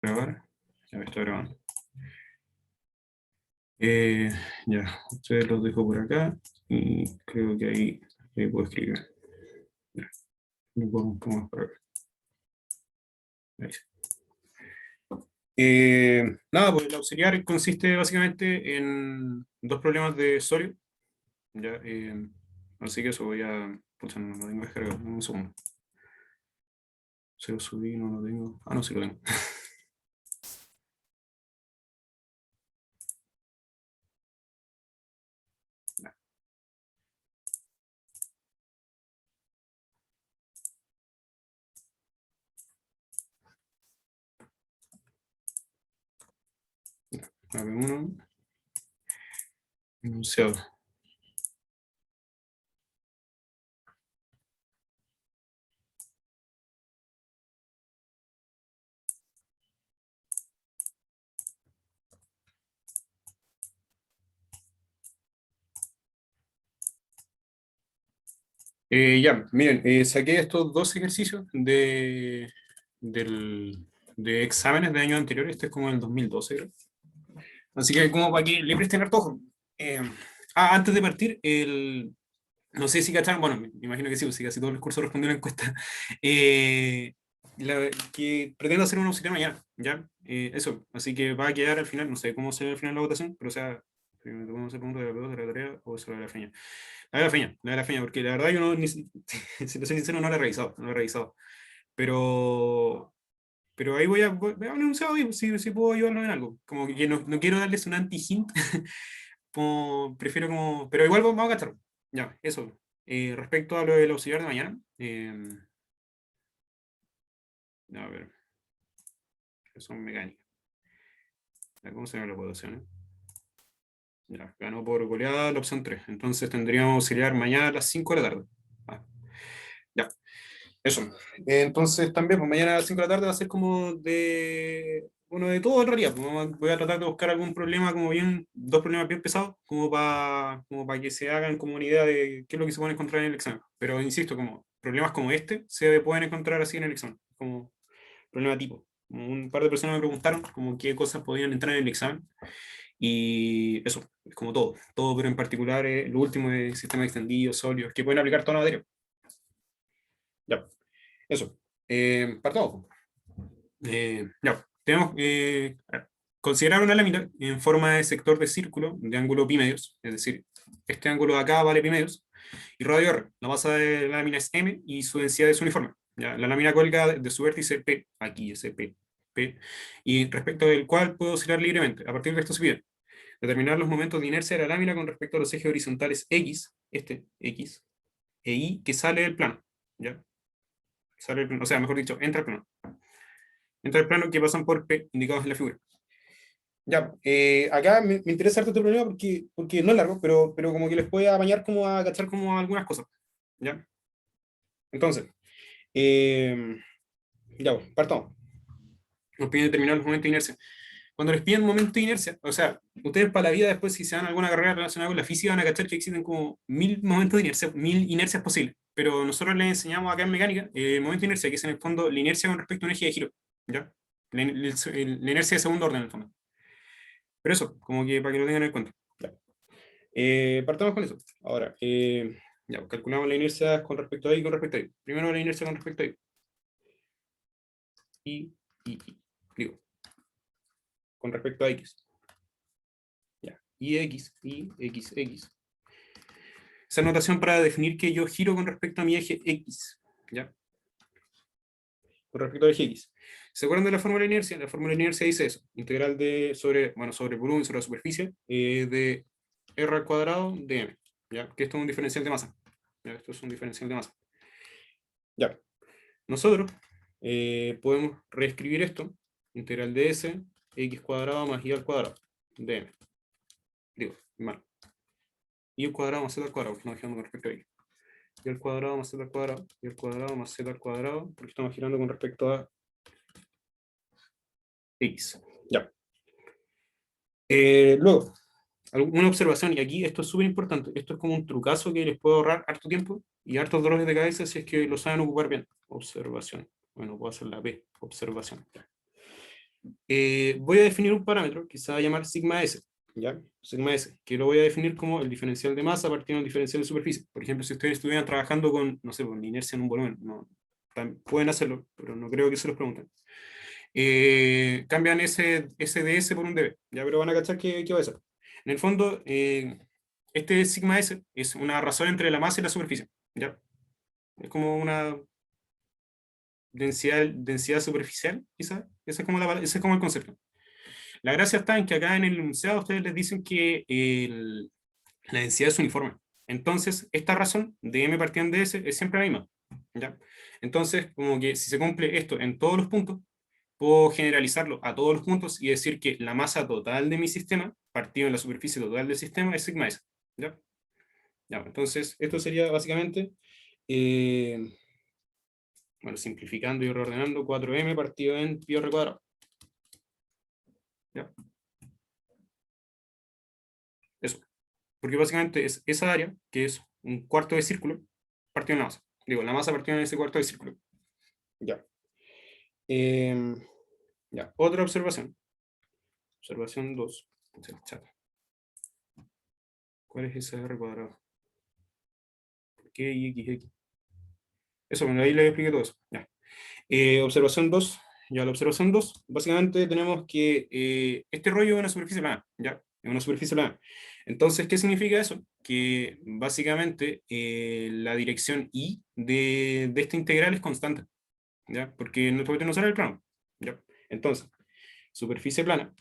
Grabar. Ya me estoy grabando. Ya, ustedes los dejo por acá y creo que ahí puedo escribir. Ya, lo pongo un poco más para acá. Ahí sí. Nada, pues el auxiliar consiste básicamente en dos problemas de Solio. Ya, así que eso voy a. Pucha, no lo tengo descargado. Un segundo. Se lo subí, no lo tengo. Ah, no, sí lo tengo. AB1, enunciado. Ya, miren, saqué estos dos ejercicios del, de exámenes de años anteriores, este es como el 2012, creo. Así que como para que le presten harto ojo. Eh, Antes de partir, no sé si cacharon, bueno, me imagino que sí, pues, si casi todos los cursos respondieron a la encuesta, eh, que pretendo hacer una auxiliar mañana, ¿ya? Eso, así que va a quedar al final, no sé cómo será al final la votación, pero o sea, podemos hacer preguntas de la de la tarea o solo de la feña. La de la feña, porque la verdad yo no, si te soy sincero, no la he revisado, no la he revisado. Pero, pero ahí voy a un enunciado y si puedo ayudarlo en algo. Como que no quiero darles un anti-hint, prefiero como, pero igual vamos a gastar. Ya, eso. Respecto a lo del auxiliar de mañana, a ver, que son mecánicas. ¿Cómo se llama la votación? Ya, ganó por goleada la opción 3. Entonces tendríamos auxiliar mañana a las 5 de la tarde. Ah, ya. Eso. Entonces también, pues mañana a las 5 de la tarde va a ser como de, bueno, de todo en realidad. Pues, voy a tratar de buscar algún problema, como bien, dos problemas bien pesados, como para que se hagan como una idea de qué es lo que se puede encontrar en el examen. Pero insisto, como problemas como este se pueden encontrar así en el examen, como problema tipo. Como un par de personas me preguntaron como qué cosas podían entrar en el examen. Y eso, es como todo, pero en particular lo último de sistemas extendidos, sólidos, que pueden aplicar toda la materia. Ya. Eso. Partamos. Ya, tenemos considerar una lámina en forma de sector de círculo de ángulo pi medios, es decir, este ángulo de acá vale pi medios, y radio R. La masa de la lámina es m y su densidad es uniforme. ¿Ya? La lámina cuelga de su vértice P, aquí ese P, y respecto del cual puede oscilar libremente. A partir de esto se pide determinar los momentos de inercia de la lámina con respecto a los ejes horizontales X, X, e Y que sale del plano. ¿Ya? Sale del plano, o sea, mejor dicho, entra al plano. Entra al plano que pasan por P, indicados en la figura. Ya, acá me interesa harto este problema porque no es largo, pero como que les puede apañar como a cachar como algunas cosas. ¿Ya? Entonces, eh, ya, pues, partamos. Nos piden determinar los momentos de inercia. Cuando les piden momentos de inercia, o sea, ustedes para la vida después, si se dan alguna carrera relacionada con la física, van a cachar que existen como 1000 momentos de inercia, 1000 inercias posibles. Pero nosotros les enseñamos acá en mecánica el momento de inercia, que es en el fondo la inercia con respecto a un eje de giro. ¿Ya? La inercia de segundo orden, en el fondo. Pero eso, como que para que lo tengan en cuenta. Ya. Partamos con eso. Ahora, ya, pues, calculamos la inercia con respecto a y con respecto a y. Primero la inercia con respecto a y. Digo, con respecto a x. Ya. Y x, x. Esa notación para definir que yo giro con respecto a mi eje x. ¿Ya? Con respecto al eje x. ¿Se acuerdan de la fórmula de inercia? La fórmula de inercia dice eso. Integral de sobre volumen sobre la superficie de r al cuadrado de m. ¿Ya? Que esto es un diferencial de masa. ¿Ya? Esto es un diferencial de masa. Ya. Nosotros podemos reescribir esto, integral de s, x cuadrado más y al cuadrado, de m. Digo, mal. Y al cuadrado más z al cuadrado, porque estamos girando con respecto a y. Y al cuadrado más z al cuadrado, y al cuadrado más z al cuadrado, porque estamos girando con respecto a x. Ya. Luego, una observación, y aquí esto es súper importante, esto es como un trucazo que les puede ahorrar harto tiempo y hartos dolores de cabeza si es que lo saben ocupar bien. Observación. Bueno, puedo hacer la P, observación. voy a definir un parámetro que se va a llamar sigma s, ¿ya? Sigma s, que lo voy a definir como el diferencial de masa partiendo del diferencial de superficie. Por ejemplo, si ustedes estuvieran trabajando con, no sé, con inercia en un volumen, no, pueden hacerlo, pero no creo que se los pregunten. Cambian ese ds por un dB, ya, pero van a cachar qué va a ser. En el fondo, este sigma s es una razón entre la masa y la superficie, ¿ya? Es como una densidad superficial, quizás. Ese es como el concepto. La gracia está en que acá en el enunciado ustedes les dicen que la densidad es uniforme. Entonces, esta razón de m partiendo de s es siempre la misma, ¿ya? Entonces, como que si se cumple esto en todos los puntos, puedo generalizarlo a todos los puntos y decir que la masa total de mi sistema, partido en la superficie total del sistema, es sigma s, ¿ya? Ya, entonces, esto sería básicamente, eh, bueno, simplificando y reordenando, 4m partido en pi r cuadrado. ¿Ya? Eso. Porque básicamente es esa área, que es un cuarto de círculo, partido en la masa. Digo, la masa partido en ese cuarto de círculo. Ya. Ya. Otra observación. Observación 2. ¿Cuál es ese r cuadrado? ¿Por qué y x? Eso, bueno, ahí le expliqué todo eso. Ya. Observación 2. Ya, la observación 2, básicamente tenemos que este rollo es una superficie plana, ¿ya? Es una superficie plana. Entonces, ¿qué significa eso? Que básicamente la dirección y de esta integral es constante, ¿ya? Porque nuestro vector no sale del plano, ¿ya? Entonces, superficie plana,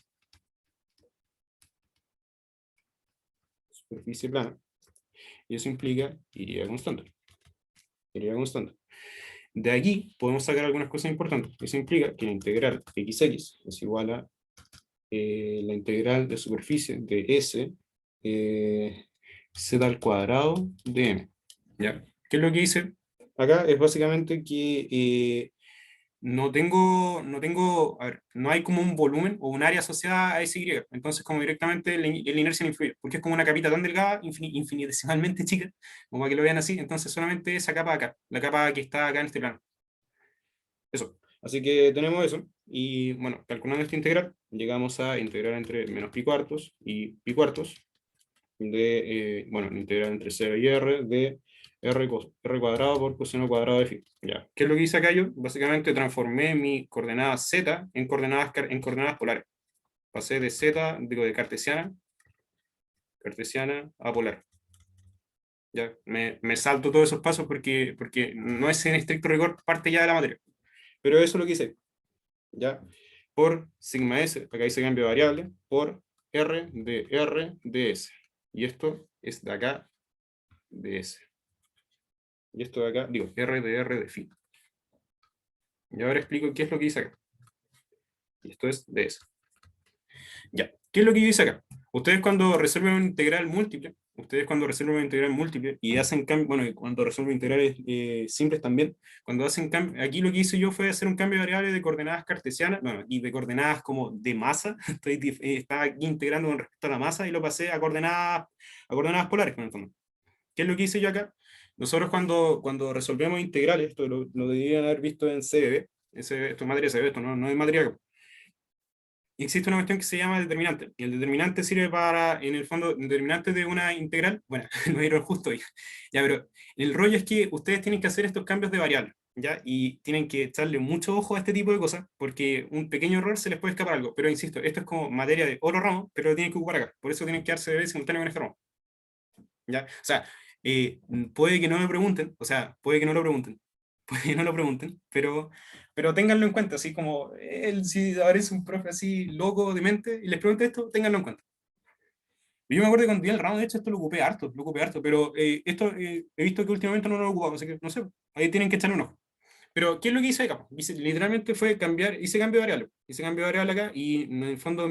y eso implica iría constante, iría constante. De aquí podemos sacar algunas cosas importantes. Eso implica que la integral xx es igual a la integral de superficie de S z al cuadrado de m. ¿Ya? ¿Qué es lo que hice? Acá es básicamente que a ver, no hay como un volumen o un área asociada a ese Y. Entonces, como directamente la inercia no influye, porque es como una capita tan delgada, infinitesimalmente chica, como para que lo vean así. Entonces, solamente esa capa acá, la capa que está acá en este plano. Eso. Así que tenemos eso. Y bueno, calculando esta integral, llegamos a integrar entre menos pi cuartos y pi cuartos de, bueno, integral entre 0 y r de r cuadrado por coseno cuadrado de phi. Ya. ¿Qué es lo que hice acá yo? Básicamente transformé mi coordenada z en coordenadas polares. Pasé de z, digo, de cartesiana a polar. Ya, me salto todos esos pasos porque no es en estricto rigor parte ya de la materia. Pero eso es lo que hice. ¿Ya? Por sigma s, acá dice cambio de variable, por r de s. Y esto es de acá de s. Y esto de acá, digo, r de phi. Y ahora explico qué es lo que dice acá. Y esto es de s. Ya, ¿qué es lo que dice acá? Ustedes cuando resuelven una integral múltiple, y hacen cambio, bueno, y cuando resuelven integrales simples también, cuando hacen cambio, aquí lo que hice yo fue hacer un cambio de variable de coordenadas cartesianas, bueno, y de coordenadas como de masa, estaba aquí integrando con respecto a la masa y lo pasé a coordenadas polares, en el fondo. ¿Qué es lo que hice yo acá? Nosotros cuando resolvemos integrales, esto lo deberían haber visto en CBB, esto es materia CBB, esto no es materia. Y existe una cuestión que se llama determinante. Y el determinante sirve para, en el fondo, determinante de una integral. Bueno, no dieron justo hoy. Ya, pero el rollo es que ustedes tienen que hacer estos cambios de variable, ¿ya? Y tienen que echarle mucho ojo a este tipo de cosas, porque un pequeño error se les puede escapar algo. Pero insisto, esto es como materia de otro ramo, pero lo tienen que ocupar acá. Por eso tienen que darse de simultáneo con este ramo. ¿Ya? O sea, puede que no me pregunten, o sea, puede que no lo pregunten, puede que no lo pregunten, pero ténganlo en cuenta, así como él, si aparece un profe así loco de mente y les pregunta esto, ténganlo en cuenta. Yo me acuerdo que cuando di el ramo, de hecho, esto lo ocupé harto, pero esto he visto que últimamente no lo he ocupado, así que no sé, ahí tienen que echarle un ojo. Pero, ¿qué es lo que hice acá? Literalmente fue hice cambio de variable. Hice cambio de variable acá y en el fondo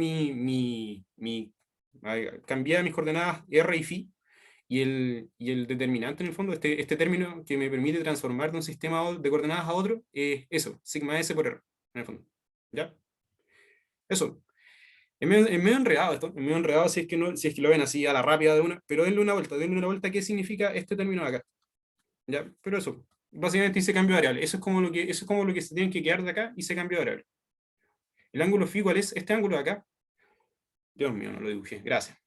cambié mis coordenadas R y phi y el determinante en el fondo, este término que me permite transformar de un sistema de coordenadas a otro, es eso, sigma s por r, en el fondo. ¿Ya? Eso. Es medio enredado esto, es medio enredado si es que lo ven así a la rápida de una, pero denle una vuelta, ¿qué significa este término de acá? ¿Ya? Pero eso, básicamente hice cambio de variable, eso es como lo que se tienen que quedar de acá, hice cambio de variable. ¿El ángulo phi cuál es? Este ángulo de acá. Dios mío, no lo dibujé, gracias.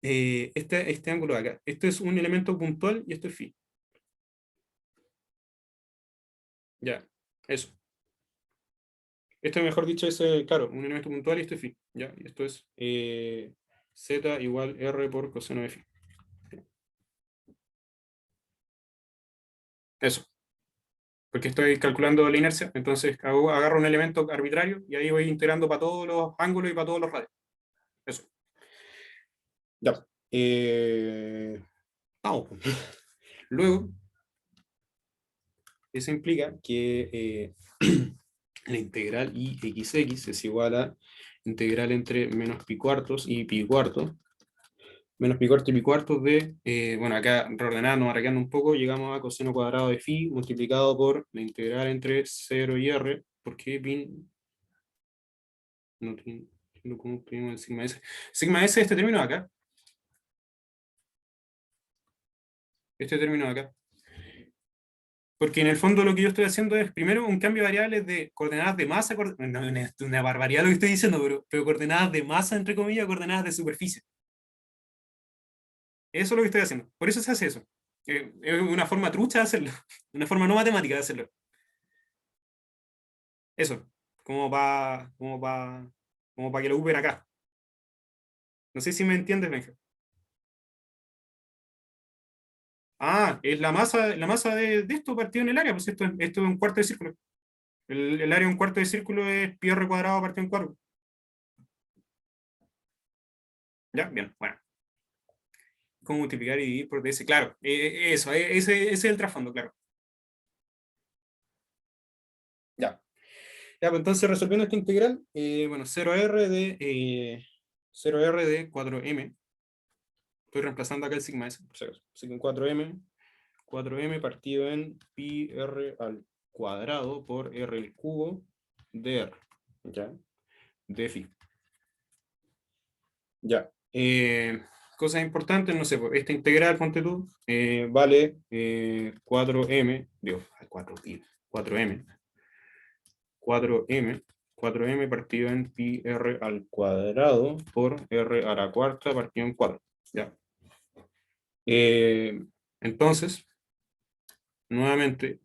Este ángulo de acá. Esto es un elemento puntual y esto es phi. Ya, eso. Esto, mejor dicho, es, claro, un elemento puntual y esto es phi. Ya, y esto es z igual r por coseno de phi. Eso. Porque estoy calculando la inercia, entonces agarro un elemento arbitrario y ahí voy integrando para todos los ángulos y para todos los radios. Eso. Ya. Vamos. Luego, eso implica que la integral i xx es igual a integral entre menos pi cuartos y pi cuartos, menos pi cuartos y pi cuartos de, bueno, acá reordenando, marcando un poco, llegamos a coseno cuadrado de phi multiplicado por la integral entre 0 y r, porque pi no tiene, ¿cómo tenemos el sigma s? Sigma s es este término de acá, este término de acá. Porque en el fondo lo que yo estoy haciendo es, primero, un cambio de variables de coordenadas de masa, no, es una barbaridad lo que estoy diciendo, pero coordenadas de masa, entre comillas, coordenadas de superficie. Eso es lo que estoy haciendo. Por eso se hace eso. Es una forma trucha de hacerlo. Una forma no matemática de hacerlo. Eso. Como para que lo ocupen acá. No sé si me entiendes, Benja. Ah, es la masa de esto partido en el área, pues esto es un cuarto de círculo. El área de un cuarto de círculo es pi r cuadrado partido en cuatro. ¿Ya? Bien, bueno. ¿Cómo multiplicar y dividir por ds? Claro, eso, ese es el trasfondo, claro. Ya. Ya, pues entonces resolviendo esta integral, bueno, 0r de 4m. Estoy reemplazando acá el sigma s, por si acaso. Así que 4m partido en pi r al cuadrado por r al cubo de r. ¿Ya? De phi. Ya. Cosas importantes, no sé, pues, esta integral, ponte tú, vale 4m, digo, 4m, 4m, 4m partido en pi r al cuadrado por r a la cuarta partido en 4. ¿Ya? Entonces, nuevamente,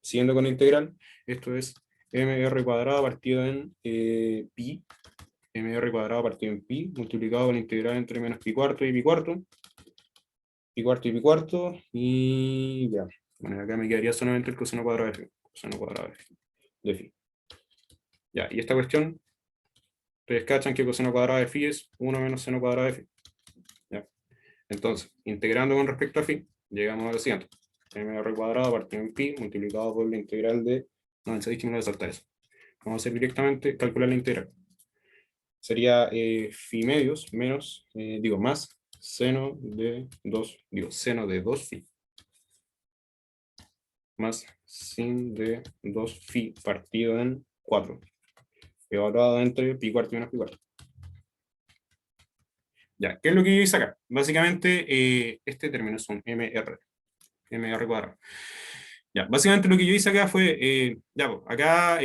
siguiendo con la integral, esto es mr cuadrado partido en pi, mr cuadrado partido en pi, multiplicado con la integral entre menos pi cuarto y pi cuarto, pi cuarto y pi cuarto, y ya. Bueno, acá me quedaría solamente el coseno cuadrado de phi. Coseno cuadrado de phi. Ya, y esta cuestión, ustedes cachan que coseno cuadrado de phi es 1 menos seno cuadrado de phi. ¿Ya? Entonces, integrando con respecto a phi, llegamos a lo siguiente. mr cuadrado partido en pi multiplicado por la integral de... No, sabéis que me voy a saltar eso. Vamos a hacer directamente calcular la integral. Sería phi medios menos, más seno de 2 phi. Más sin de 2 phi partido en 4. Evaluado entre pi cuarto y menos pi cuarto. Ya, ¿qué es lo que yo hice acá? Básicamente, este término es un mr cuadrado. Ya, básicamente lo que yo hice acá fue, ya, pues, acá,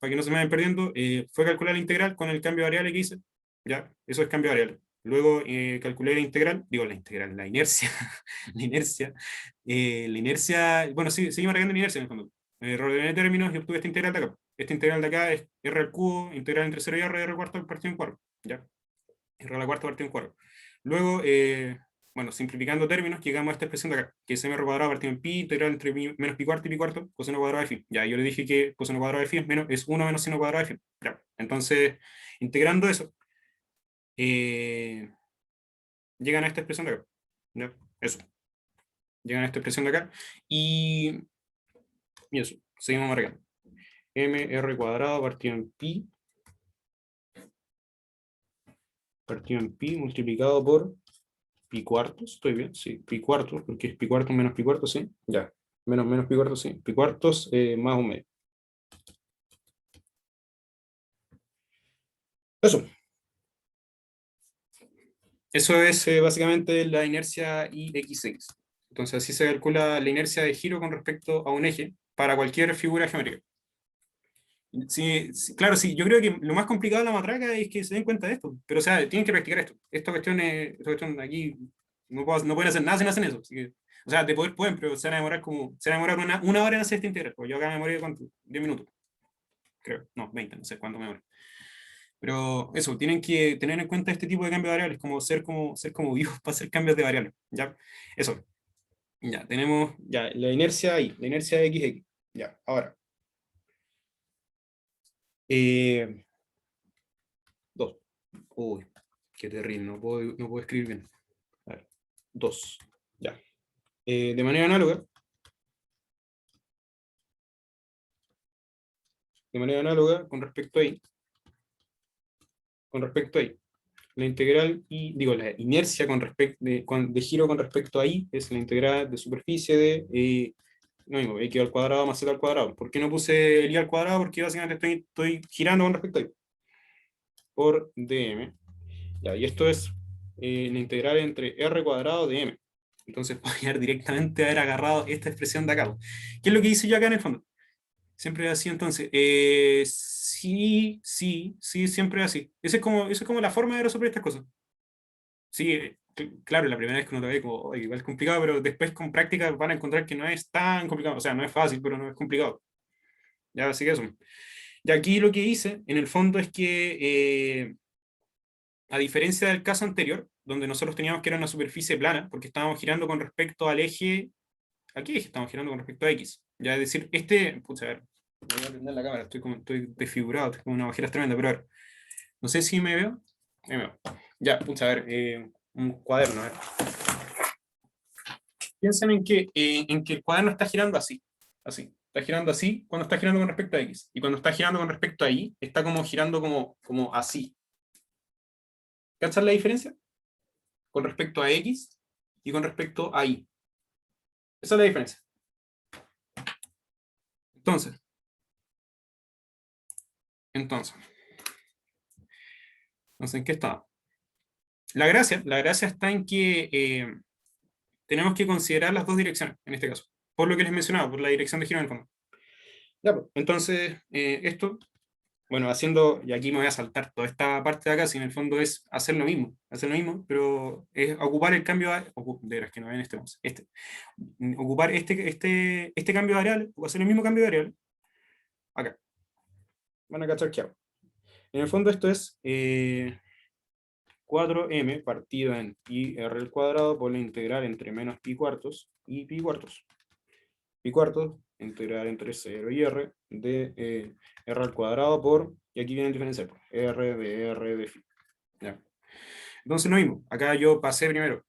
para que no se me vayan perdiendo, fue calcular la integral con el cambio de variable que hice. Ya, eso es cambio de variable. Luego calculé la integral, la inercia, la inercia, bueno, sí, seguimos marcando la inercia en el fondo. Reordené términos y obtuve esta integral de acá. Esta integral de acá es r al cubo, integral entre 0 y r cuarto partido en 4. ¿Ya? R a la cuarta partido en 4. Luego, bueno, simplificando términos, llegamos a esta expresión de acá, que es m cuadrado partido en pi, integral entre menos pi cuarto y pi cuarto, coseno cuadrado de phi. Ya, yo le dije que coseno cuadrado de phi es 1 menos seno cuadrado de phi. Ya. Entonces, integrando eso, llegan a esta expresión de acá. ¿Ya? Eso. Llegan a esta expresión de acá. Y eso, seguimos marcando. mr cuadrado partido en pi multiplicado por pi cuartos, ¿estoy bien? Sí, pi cuartos, porque es pi cuartos menos pi cuartos, sí. Ya. Menos pi cuartos, sí. Pi cuartos más un medio. Eso. Eso es básicamente la inercia IXX. Entonces así se calcula la inercia de giro con respecto a un eje para cualquier figura geométrica. Sí, sí, claro, sí, yo creo que lo más complicado de la matraca es que se den cuenta de esto, pero o sea, tienen que practicar esto. Esta cuestión aquí no pueden hacer nada si no hacen eso. Así que, o sea, de poder pueden, pero se van a demorar una hora en hacer esta integral. Pues yo acá me demoré, ¿cuánto? 10 minutos, creo. No, 20, no sé cuánto me demoré. Pero eso, tienen que tener en cuenta este tipo de cambios de variables, ser como vivos para hacer cambios de variables. ¿Ya? Eso. Ya, tenemos ya la inercia ahí, la inercia de XX. Ya, ahora. Eh, 2. Uy, qué terrible, no puedo escribir bien. A ver, 2. Ya. De manera análoga, con respecto a I, la integral y, digo, la inercia de giro con respecto a I es la integral de superficie de, no digo, x al cuadrado más z al cuadrado. ¿Por qué no puse el i al cuadrado? Porque básicamente estoy girando con respecto a I, por dm. Ya, y esto es la integral entre r cuadrado de m. Entonces podría directamente haber agarrado esta expresión de acá. ¿Qué es lo que hice yo acá en el fondo? Siempre es así, entonces. Sí, sí, sí, siempre es así. Esa es como la forma de resolver estas cosas. Sí, claro, la primera vez que uno lo ve como, "Oye, igual es complicado", pero después con práctica van a encontrar que no es tan complicado. O sea, no es fácil, pero no es complicado. Ya, así que eso. Y aquí lo que hice, en el fondo, es que, a diferencia del caso anterior, donde nosotros teníamos que era una superficie plana, porque estábamos girando con respecto al eje, aquí estamos girando con respecto a X. Ya, es decir, pucha, a ver, voy a prender la cámara, estoy desfigurado, estoy con una bajera tremenda, pero a ver, no sé si me veo. Ahí me veo. Ya, pucha, a ver, un cuaderno, a ver. Piensen en que el cuaderno está girando así, así. Está girando así cuando está girando con respecto a X. Y cuando está girando con respecto a Y, está como girando como así. ¿Cachas la diferencia? Con respecto a X y con respecto a Y. Esa es la diferencia. Entonces, entonces, ¿en qué está? La gracia está en que tenemos que considerar las dos direcciones, en este caso. Por lo que les mencionaba, por la dirección de giro en el fondo. Ya, pues, entonces, esto, bueno, haciendo, y aquí me voy a saltar toda esta parte de acá, si en el fondo es hacer lo mismo, pero es ocupar el cambio, de veras que no ven ocupar este cambio de variable, o hacer el mismo cambio de variable, acá. Van a cachar que hago. En el fondo esto es 4m partido en pi r al cuadrado por la integral entre menos pi cuartos y pi cuartos. Pi cuartos, integral entre 0 y r de r al cuadrado por, y aquí viene el diferencial, r de phi. ¿Ya? Entonces lo mismo, acá yo pasé primero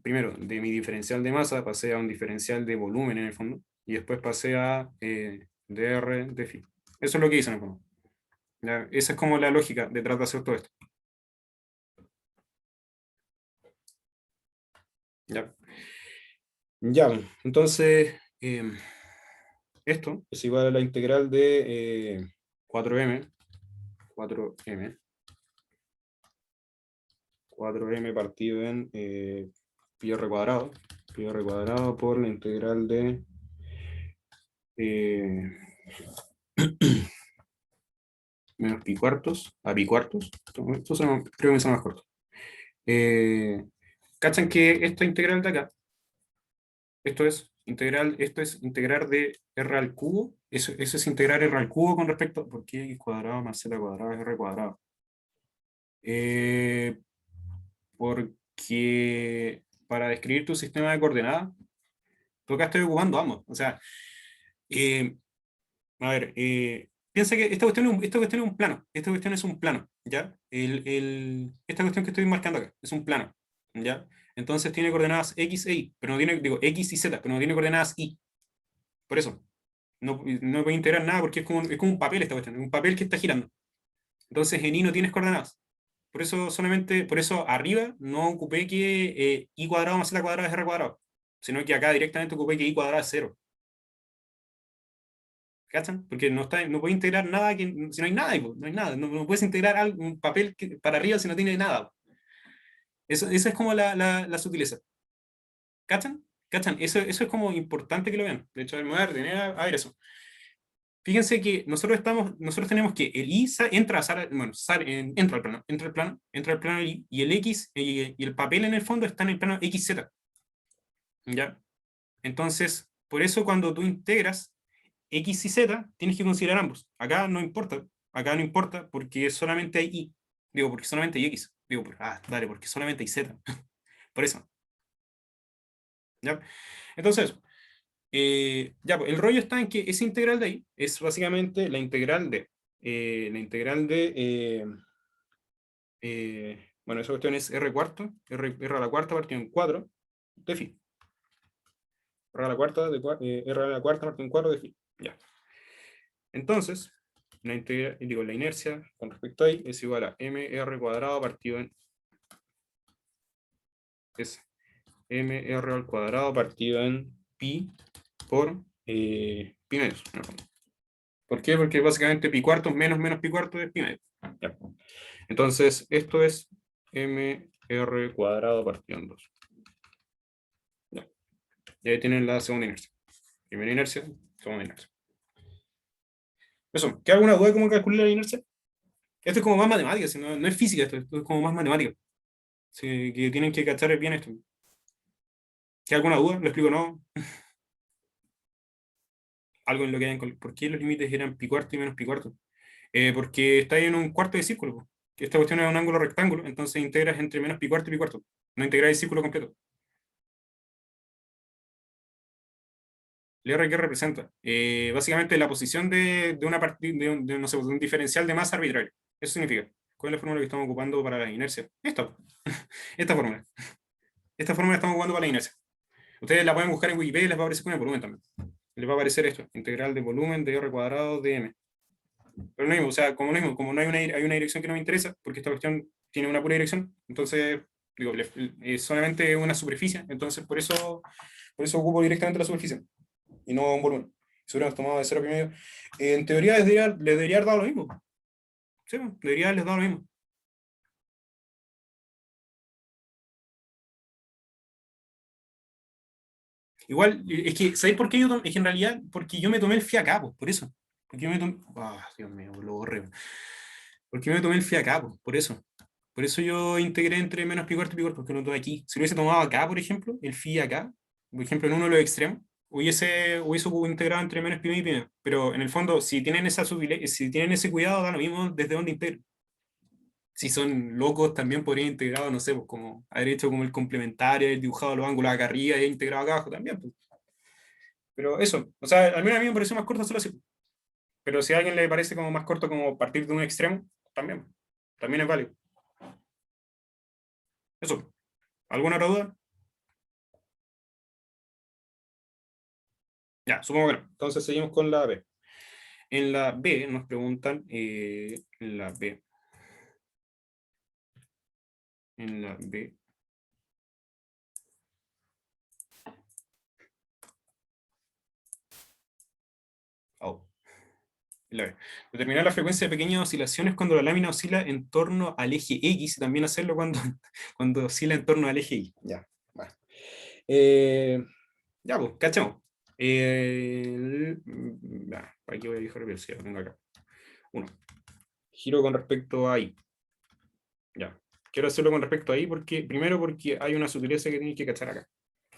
primero de mi diferencial de masa, pasé a un diferencial de volumen en el fondo, y después pasé a dr de phi. Eso es lo que hice en el fondo. ¿Ya? Esa es como la lógica detrás de hacer todo esto. ¿Ya? Ya, entonces, esto es igual a la integral de 4m, 4m, 4m partido en pi r cuadrado por la integral de eh, menos pi cuartos a pi cuartos. Creo que son más cortos. Eh, ¿Cachan que esta integral de acá, esto es integrar de r al cubo? Eso es integrar r al cubo con respecto, ¿por qué x cuadrado más z cuadrado es r cuadrado? Eh, Porque para describir tu sistema de coordenadas, tú acá estoy ocupando ambos. O sea, eh, a ver, piensa que esta cuestión es un plano. Esta cuestión es un plano, ¿ya? Esta cuestión que estoy marcando acá es un plano, ¿ya? Entonces tiene coordenadas x e y, pero no tiene, digo, x y z, pero no tiene coordenadas y. Por eso, no puede integrar nada porque es como un papel esta cuestión, es un papel que está girando. Entonces en y no tienes coordenadas. Por eso arriba no ocupé que i cuadrado más z cuadrado es r cuadrado, sino que acá directamente ocupé que i cuadrado es cero. ¿Cachan? Porque no puedes integrar nada si no hay nada, no hay nada. No puedes integrar un papel para arriba si no tiene nada. Esa es como la sutileza. ¿Cachan? ¿Cachan? Eso es como importante que lo vean. De hecho, me voy a detener a ver eso. fíjense que nosotros tenemos que el i entra, bueno, entra al plano del i, y el x y el papel en el fondo está en el plano xz. ¿Ya? Entonces, por eso cuando tú integras x y z, tienes que considerar ambos. Acá no importa porque solamente hay y. Digo, porque solamente hay x. Digo, dale, porque solamente hay z. Por eso. ¿Ya? Entonces, ya, pues, el rollo está en que esa integral de ahí es básicamente la integral de. Bueno, esa cuestión es r cuarto, r a la cuarta partido en 4 de phi. R a la cuarta, r a la cuarta partido en 4 de phi. Ya. Entonces, la inercia con respecto a ahí es igual a mr cuadrado partido en es mr al cuadrado partido en pi por pi medios. ¿Por qué? Porque básicamente pi cuartos menos pi cuartos es pi medios. Ya. Entonces, esto es mr cuadrado partido en 2. Ya. Y ahí tienen la segunda inercia. Primera inercia, segunda inercia. Eso, ¿queda alguna duda de cómo calcular la inercia? Esto es como más matemática, no es física, esto es como más matemática. Sí, que tienen que cachar bien esto. ¿Queda alguna duda? ¿Lo explico no? Algo en lo que hayan. ¿Por qué los límites eran pi cuarto y menos pi cuarto? Porque está ahí en un cuarto de círculo, po. Esta cuestión es un ángulo rectángulo, entonces integras entre menos pi cuarto y pi cuarto. No integras el círculo completo. ¿El R qué representa? Básicamente la posición de una no sé, de un diferencial de masa arbitrario. Eso significa. ¿Cuál es la fórmula que estamos ocupando para la inercia? Esta. Esta fórmula. Esta fórmula la estamos ocupando para la inercia. Ustedes la pueden buscar en Wikipedia y les va a aparecer con el volumen también. Les va a aparecer esto, integral de volumen de R cuadrado de M. Pero no mismo, o sea, como no hay una dirección que no me interesa, porque esta cuestión tiene una pura dirección, entonces, digo, es solamente una superficie, entonces por eso ocupo directamente la superficie, y no un volumen. Si hubiéramos tomado de 0,5, en teoría les debería haber dado lo mismo. Sí, debería haberles dado lo mismo. Igual, es que, ¿sabéis por qué es que en realidad, porque yo me tomé el phi acá, pues, por eso. Porque yo me tomé. Dios mío, lo borré. Porque yo me tomé el phi acá, pues, por eso. Por eso yo integré entre menos pi cuarto y pi cuarto, porque lo tomé aquí. Si lo hubiese tomado acá, por ejemplo, el phi acá, por ejemplo, en uno de los extremos, hubiese integrado entre menos pi y pi menos. Pero en el fondo, si tienen ese cuidado, da lo mismo desde donde integro. Si son locos, también podrían integrar, no sé, pues como haber hecho como el complementario, haber dibujado los ángulos acá arriba y integrado acá abajo también, pues. Pero eso, o sea, al menos a mí me pareció más corto solo así. Pero si a alguien le parece como más corto como partir de un extremo, también es válido. Eso. ¿Alguna otra duda? Ya, supongo que no. Entonces seguimos con la B. En la B nos preguntan, en la B. En la B. Oh. La B. Determinar la frecuencia de pequeñas oscilaciones cuando la lámina oscila en torno al eje X y también hacerlo cuando oscila en torno al eje Y. Ya, bueno. Ya, pues, cachamos. Aquí voy a dejar velocidad, lo tengo acá. 1. Giro con respecto a I. Ya. Quiero hacerlo con respecto a I primero porque hay una sutileza que tenéis que cachar acá.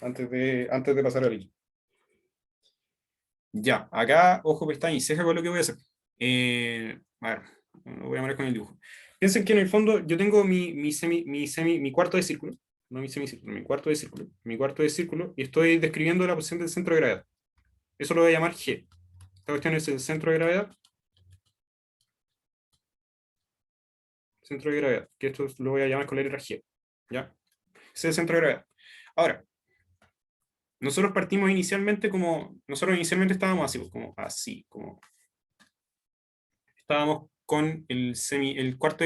Antes de pasar al I. Ya, acá, ojo, pestaña y ceja con lo que voy a hacer. A ver, lo voy a poner con el dibujo. Piensen que en el fondo yo tengo mi cuarto de círculo, no mi semicírculo, mi cuarto de círculo, y estoy describiendo la posición del centro de gravedad. Eso lo voy a llamar G. Esta cuestión es el centro de gravedad. Centro de gravedad, que esto lo voy a llamar con la letra G. ¿Ya? Ese es el centro de gravedad. Ahora, nosotros inicialmente estábamos así, estábamos con el cuarto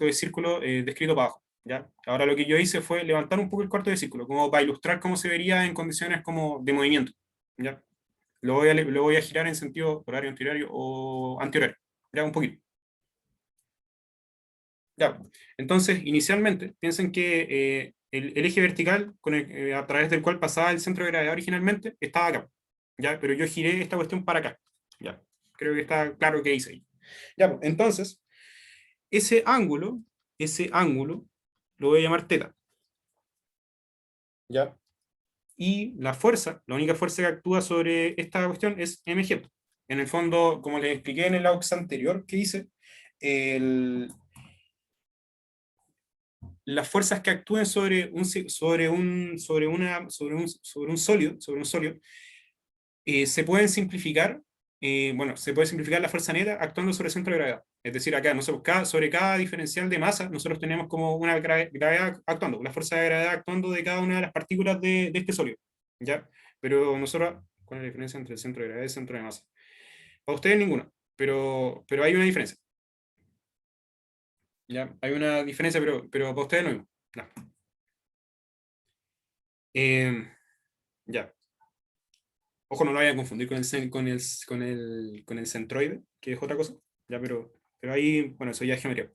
de círculo, descrito para abajo. ¿Ya? Ahora lo que yo hice fue levantar un poco el cuarto de círculo, como para ilustrar cómo se vería en condiciones como de movimiento. ¿Ya? Lo voy a girar en sentido horario antihorario o antihorario. Ya, un poquito. Ya. Entonces, inicialmente, piensen que el eje vertical a través del cual pasaba el centro de gravedad originalmente estaba acá. ¿Ya? Pero yo giré esta cuestión para acá. Ya, creo que está claro qué hice ahí. Ya, pues, entonces, ese ángulo, lo voy a llamar teta. ¿Ya? Y la fuerza, la única fuerza que actúa sobre esta cuestión es mg. En el fondo, como les expliqué en el aux anterior que hice, el, las fuerzas que actúen sobre un sólido, se pueden simplificar, bueno, se puede simplificar la fuerza neta actuando sobre el centro de gravedad. Es decir, acá nosotros sobre cada diferencial de masa, nosotros tenemos como una gravedad actuando, la fuerza de gravedad actuando de cada una de las partículas de este sólido. ¿Ya? Pero nosotros, ¿cuál es la diferencia entre el centro de gravedad y el centro de masa? Para ustedes ninguna, pero hay una diferencia. ¿Ya? Hay una diferencia, pero para ustedes no hay. No. Ya. Ojo, no lo vayan a confundir con el centroide, que es otra cosa. Ya, pero ahí, bueno, eso ya es geometría,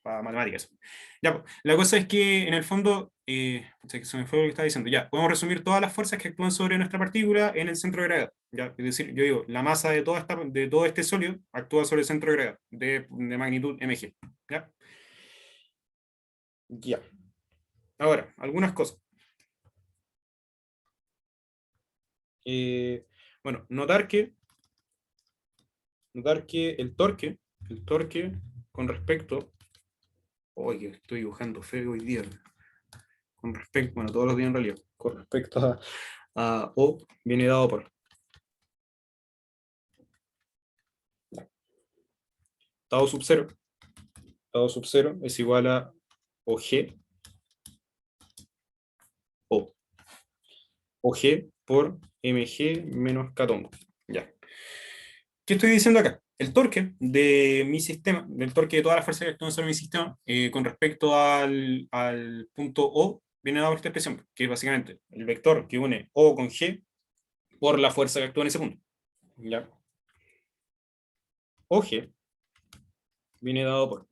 para matemáticas. Ya, pues, la cosa es que en el fondo, pucha, que se me fue lo que estaba diciendo. Ya, podemos resumir todas las fuerzas que actúan sobre nuestra partícula en el centro de gravedad. Ya, es decir, yo digo, la masa de todo este sólido actúa sobre el centro de gravedad, de magnitud mg. ¿Ya? Ya. Ahora, algunas cosas. Bueno, notar que el torque con respecto, hoy que estoy dibujando feo hoy día, con respecto, bueno, todos los días en realidad, con respecto a O, viene dado por tau sub 0. Tau sub 0 es igual a OG, OG por mg menos catongo. Ya. ¿Qué estoy diciendo acá? El torque de mi sistema, del torque de todas las fuerzas que actúan sobre mi sistema, con respecto al punto O, viene dado por esta expresión, que es básicamente el vector que une O con G por la fuerza que actúa en ese punto. ¿Ya? OG viene dado por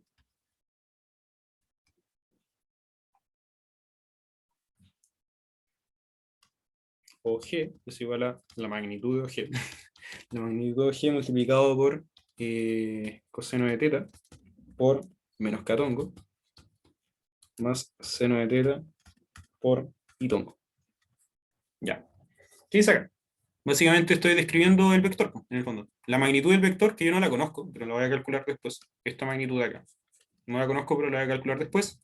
OG es igual a la magnitud de OG. La magnitud de OG multiplicado por coseno de teta por menos catongo más seno de teta por itongo. Ya. ¿Qué dice acá? Básicamente estoy describiendo el vector, en el fondo. La magnitud del vector, que yo no la conozco, pero la voy a calcular después. Esta magnitud de acá. No la conozco, pero la voy a calcular después.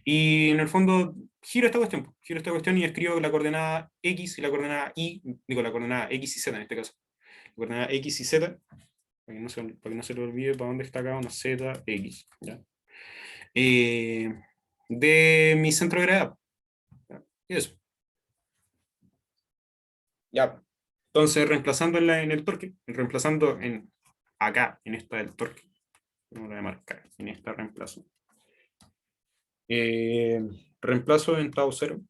Y en el fondo giro esta cuestión. Giro esta cuestión y escribo la coordenada X y la coordenada Y, digo la coordenada X y Z en este caso. La coordenada X y Z, para que no se le olvide para dónde está acá una Z, X. ¿Ya? De mi centro de gravedad. ¿Ya? Y eso. Ya. Entonces, reemplazando en el torque, reemplazando acá, en esta del torque, no lo voy a marcar, en esta reemplazo. Eh, Reemplazo en tau 0.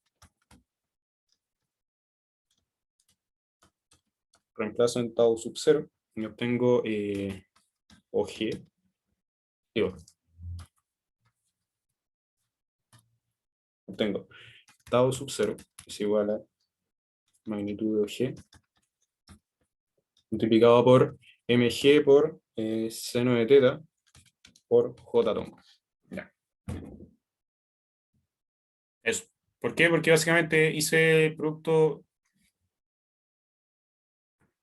Reemplazo en tau sub 0 y obtengo OG. Digo, obtengo tau sub 0 es igual a magnitud de OG multiplicado por mg por seno de teta por j tomo. Ya. Eso. ¿Por qué? Porque básicamente hice el producto.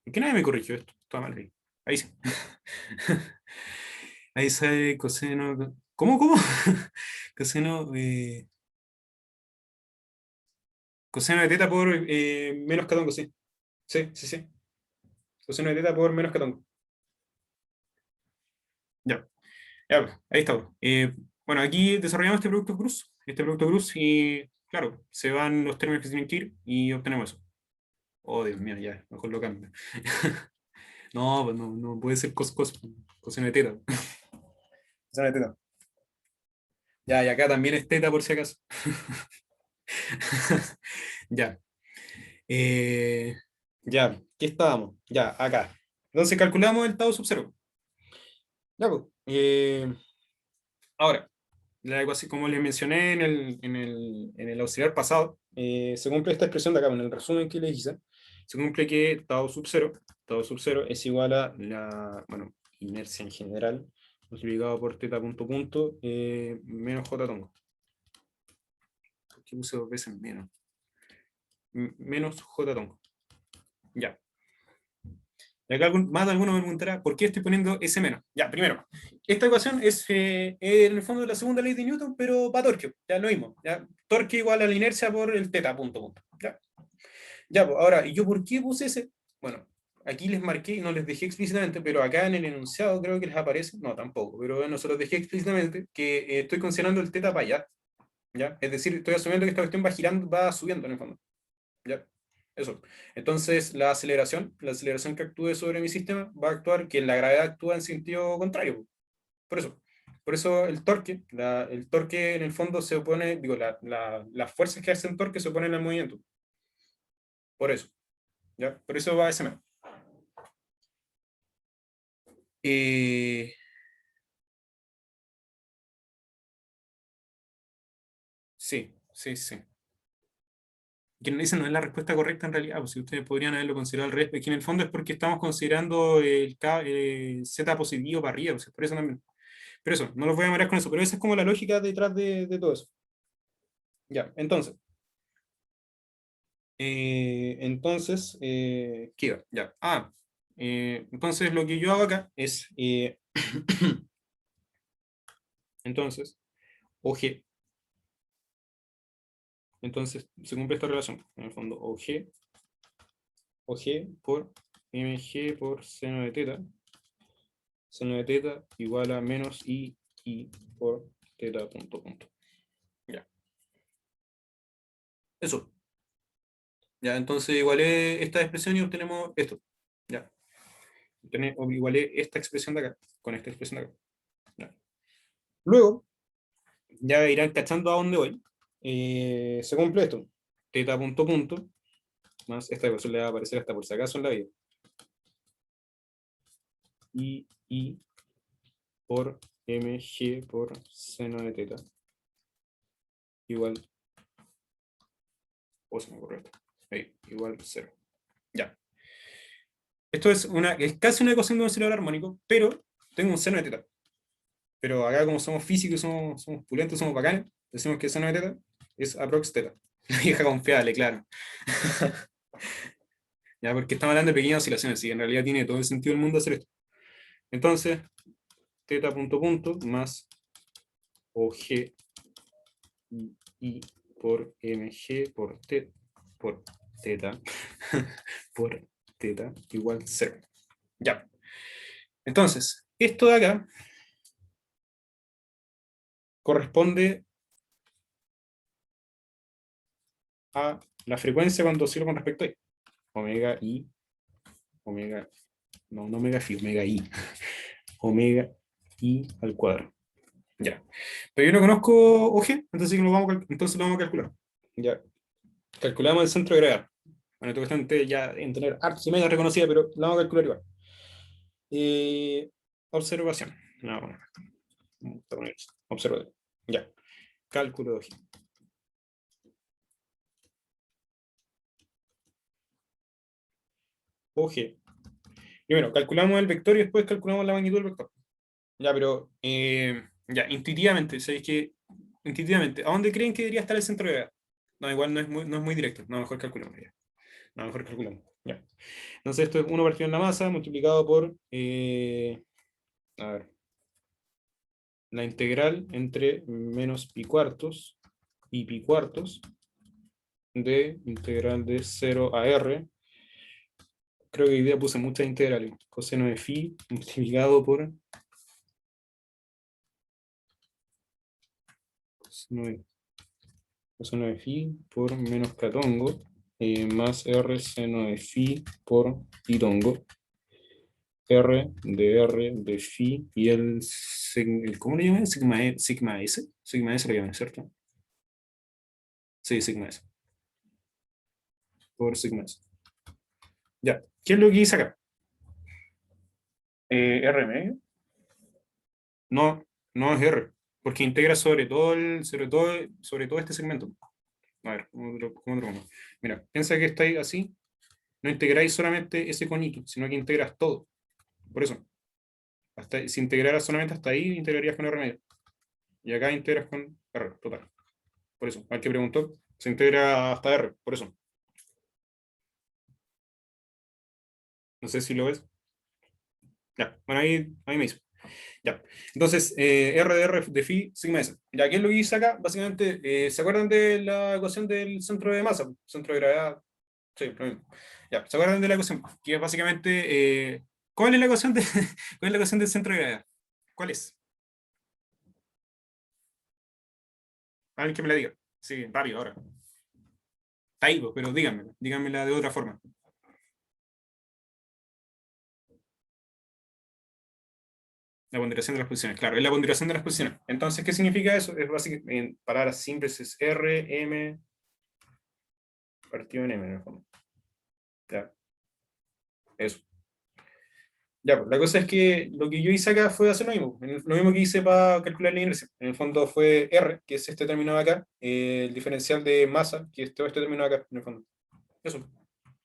¿Por qué nadie me corrigió esto? Está mal ahí. Ahí sí. Ahí sale coseno. ¿Cómo? Coseno. Coseno de teta por menos catongo, sí. Sí, sí, sí. Coseno de teta por menos catongo. Ya. Ya, pues, ahí está, pues. Bueno, aquí desarrollamos este producto cruz, y claro, se van los términos que se tienen que ir y obtenemos eso. Oh, Dios mío, ya, mejor lo cambio. No, pues no puede ser coseno de teta. Coseno de teta. Ya, y acá también es teta por si acaso. Ya. Eh, ya, ¿qué estábamos? Ya, acá. Entonces calculamos el tau sub 0. Ya, pues. Ahora, la ecuación, como les mencioné en el auxiliar pasado, se cumple esta expresión de acá, en el resumen que les hice, se cumple que tau sub 0 tau sub 0 es igual a la, bueno, inercia en general, multiplicado por teta punto punto, menos j tongo. ¿Por qué puse dos veces menos? Menos j tongo. Ya. Y acá más de alguno me preguntará, ¿por qué estoy poniendo ese menos? Ya, primero, esta ecuación es en el fondo de la segunda ley de Newton, pero para torque, ya lo mismo. ¿Ya? Torque igual a la inercia por el teta, punto, punto. Ya, ya pues, ahora, ¿y yo por qué puse ese? Bueno, aquí les marqué y no les dejé explícitamente, pero acá en el enunciado creo que les aparece, no, tampoco, pero bueno, se los dejé explícitamente que estoy considerando el teta para allá. ¿Ya? Es decir, estoy asumiendo que esta cuestión va girando, va subiendo en el fondo. ¿Ya? Eso. Entonces, la aceleración que actúe sobre mi sistema va a actuar que la gravedad actúa en sentido contrario. Por eso. Por eso el torque, el torque en el fondo se opone, digo, las fuerzas que hacen torque se oponen al movimiento. Por eso. ¿Ya? Por eso va ese menos. Eh, sí, sí, sí. Que esa no es la respuesta correcta en realidad, pues si ustedes podrían haberlo considerado al revés, es que en el fondo es porque estamos considerando Z positivo para arriba, pues, por eso también. Pero eso, no los voy a marear con eso, pero esa es como la lógica detrás de todo eso. Ya, ¿qué iba? Ya. Entonces lo que yo hago acá es, entonces, OG, entonces se cumple esta relación, en el fondo, OG por MG por seno de teta igual a menos I por teta punto punto. Ya. Eso. Ya, entonces igualé esta expresión y obtenemos esto. Ya. Igualé esta expresión de acá con esta expresión de acá. Ya. Luego, ya irán cachando a dónde voy. Se cumple esto. Teta punto punto, más esta ecuación le va a aparecer hasta por si acaso en la vida. I por mg por seno de teta igual, o se me ocurre esto, ahí, igual 0. Ya. Esto es casi una ecuación de un oscilador armónico, pero tengo un seno de teta. Pero acá como somos físicos, somos pulentos, somos bacanes, decimos que seno de teta es aprox teta. La vieja confiable, claro. Ya, porque estamos hablando de pequeñas oscilaciones, y en realidad tiene todo el sentido del mundo hacer esto. Entonces, teta punto punto más OG I por mg por teta por teta igual 0. Ya. Entonces, esto de acá corresponde a la frecuencia cuando oscilo con respecto a I. Omega I, omega, no omega phi, omega I. Omega I al cuadrado. Ya. Pero yo no conozco OG, entonces lo vamos a calcular. Ya. Calculamos el centro de gravedad. Bueno, esto cuestión ya en tener hartos y media reconocida, pero la vamos a calcular igual. Observación. No, bueno, observación. Ya. Cálculo de OG. OG. Primero, calculamos el vector y después calculamos la magnitud del vector. Ya, pero ya, intuitivamente, ¿sabéis que intuitivamente, ¿a dónde creen que debería estar el centro de gravedad? No, igual no es muy directo. No, mejor calculamos ya. No, mejor calculamos. Ya. Entonces esto es 1 partido en la masa multiplicado por a ver, la integral entre menos pi cuartos y pi cuartos de integral de 0 a r. Creo que hoy día puse muchas integrales. Coseno de phi multiplicado por coseno de phi por menos catongo más r seno de phi por pitongo. R de phi y ¿cómo le llaman? Sigma S. Sigma S lo llaman, ¿cierto? Sí, sigma S. Por sigma S. Ya. ¿Qué es lo que hice acá? R medio. No, no es R, porque integra sobre todo este segmento. A ver, ¿cómo lo pongo? Mira, piensa que está ahí así. no integráis solamente ese conito, sino que integras todo. Por eso, si integraras solamente hasta ahí, integrarías con R medio. Y acá integras con R, total. Por eso, al que preguntó, se integra hasta R, por eso. No sé si lo ves. Ya, bueno, ahí me hizo. Ya. Entonces, R de R de phi, sigma S. Ya, ¿qué es lo que hice acá? Básicamente, ¿se acuerdan de la ecuación del centro de masa? Centro de gravedad. Sí, lo mismo. Ya, ¿se acuerdan de la ecuación? Que es básicamente, ¿cuál es la ecuación cuál es la ecuación del centro de gravedad? ¿Cuál es? Alguien que me la diga. Sí, rápido, ahora. Está ahí, pues, pero díganmela de otra forma. La ponderación de las posiciones, claro, es la ponderación de las posiciones. Entonces, ¿qué significa eso? Es básicamente, en palabras simples, es R, M, partido en M, en el fondo. Ya, eso. Ya, pues, la cosa es que lo que yo hice acá fue hacer lo mismo. Lo mismo que hice para calcular la inercia. En el fondo fue R, que es este término de acá, el diferencial de masa, que es todo este término de acá, en el fondo. Eso.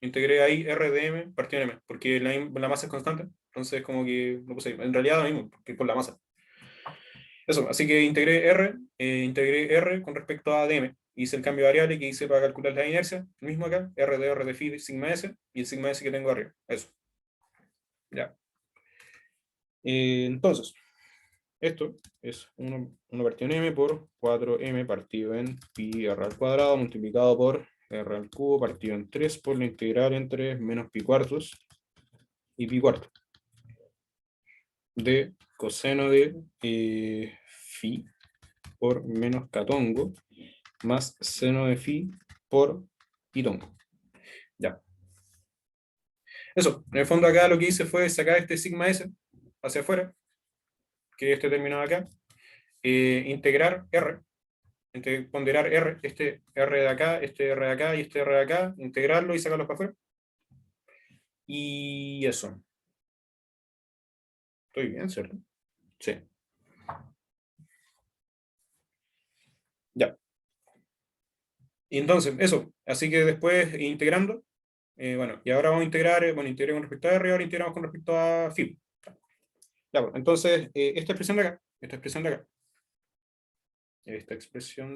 Integré ahí R de M partido en M, porque la masa es constante. Entonces, como que lo puse ahí. En realidad, lo mismo, porque por la masa. Eso, así que integré R con respecto a dm. Hice el cambio de variable que hice para calcular la inercia, el mismo acá, R de phi sigma S, y el sigma S que tengo arriba. Eso. Ya. Entonces, esto es 1 partido en m por 4m partido en pi r al cuadrado multiplicado por r al cubo partido en 3 por la integral entre menos pi cuartos y pi cuarto de coseno de phi por menos catongo más seno de phi por pitongo. Ya. Eso, en el fondo acá lo que hice fue sacar este sigma S hacia afuera, que este terminado acá, integrar R, ponderar R, este R de acá, este R de acá y este R de acá, integrarlo y sacarlos para afuera. Y eso. Estoy bien, ¿cierto? Sí. Ya. Y entonces, eso. Así que después integrando, bueno, y ahora vamos a integrar, bueno, integré con respecto a R, ahora integramos con respecto a phi. Ya, bueno, entonces, esta expresión de acá, esta expresión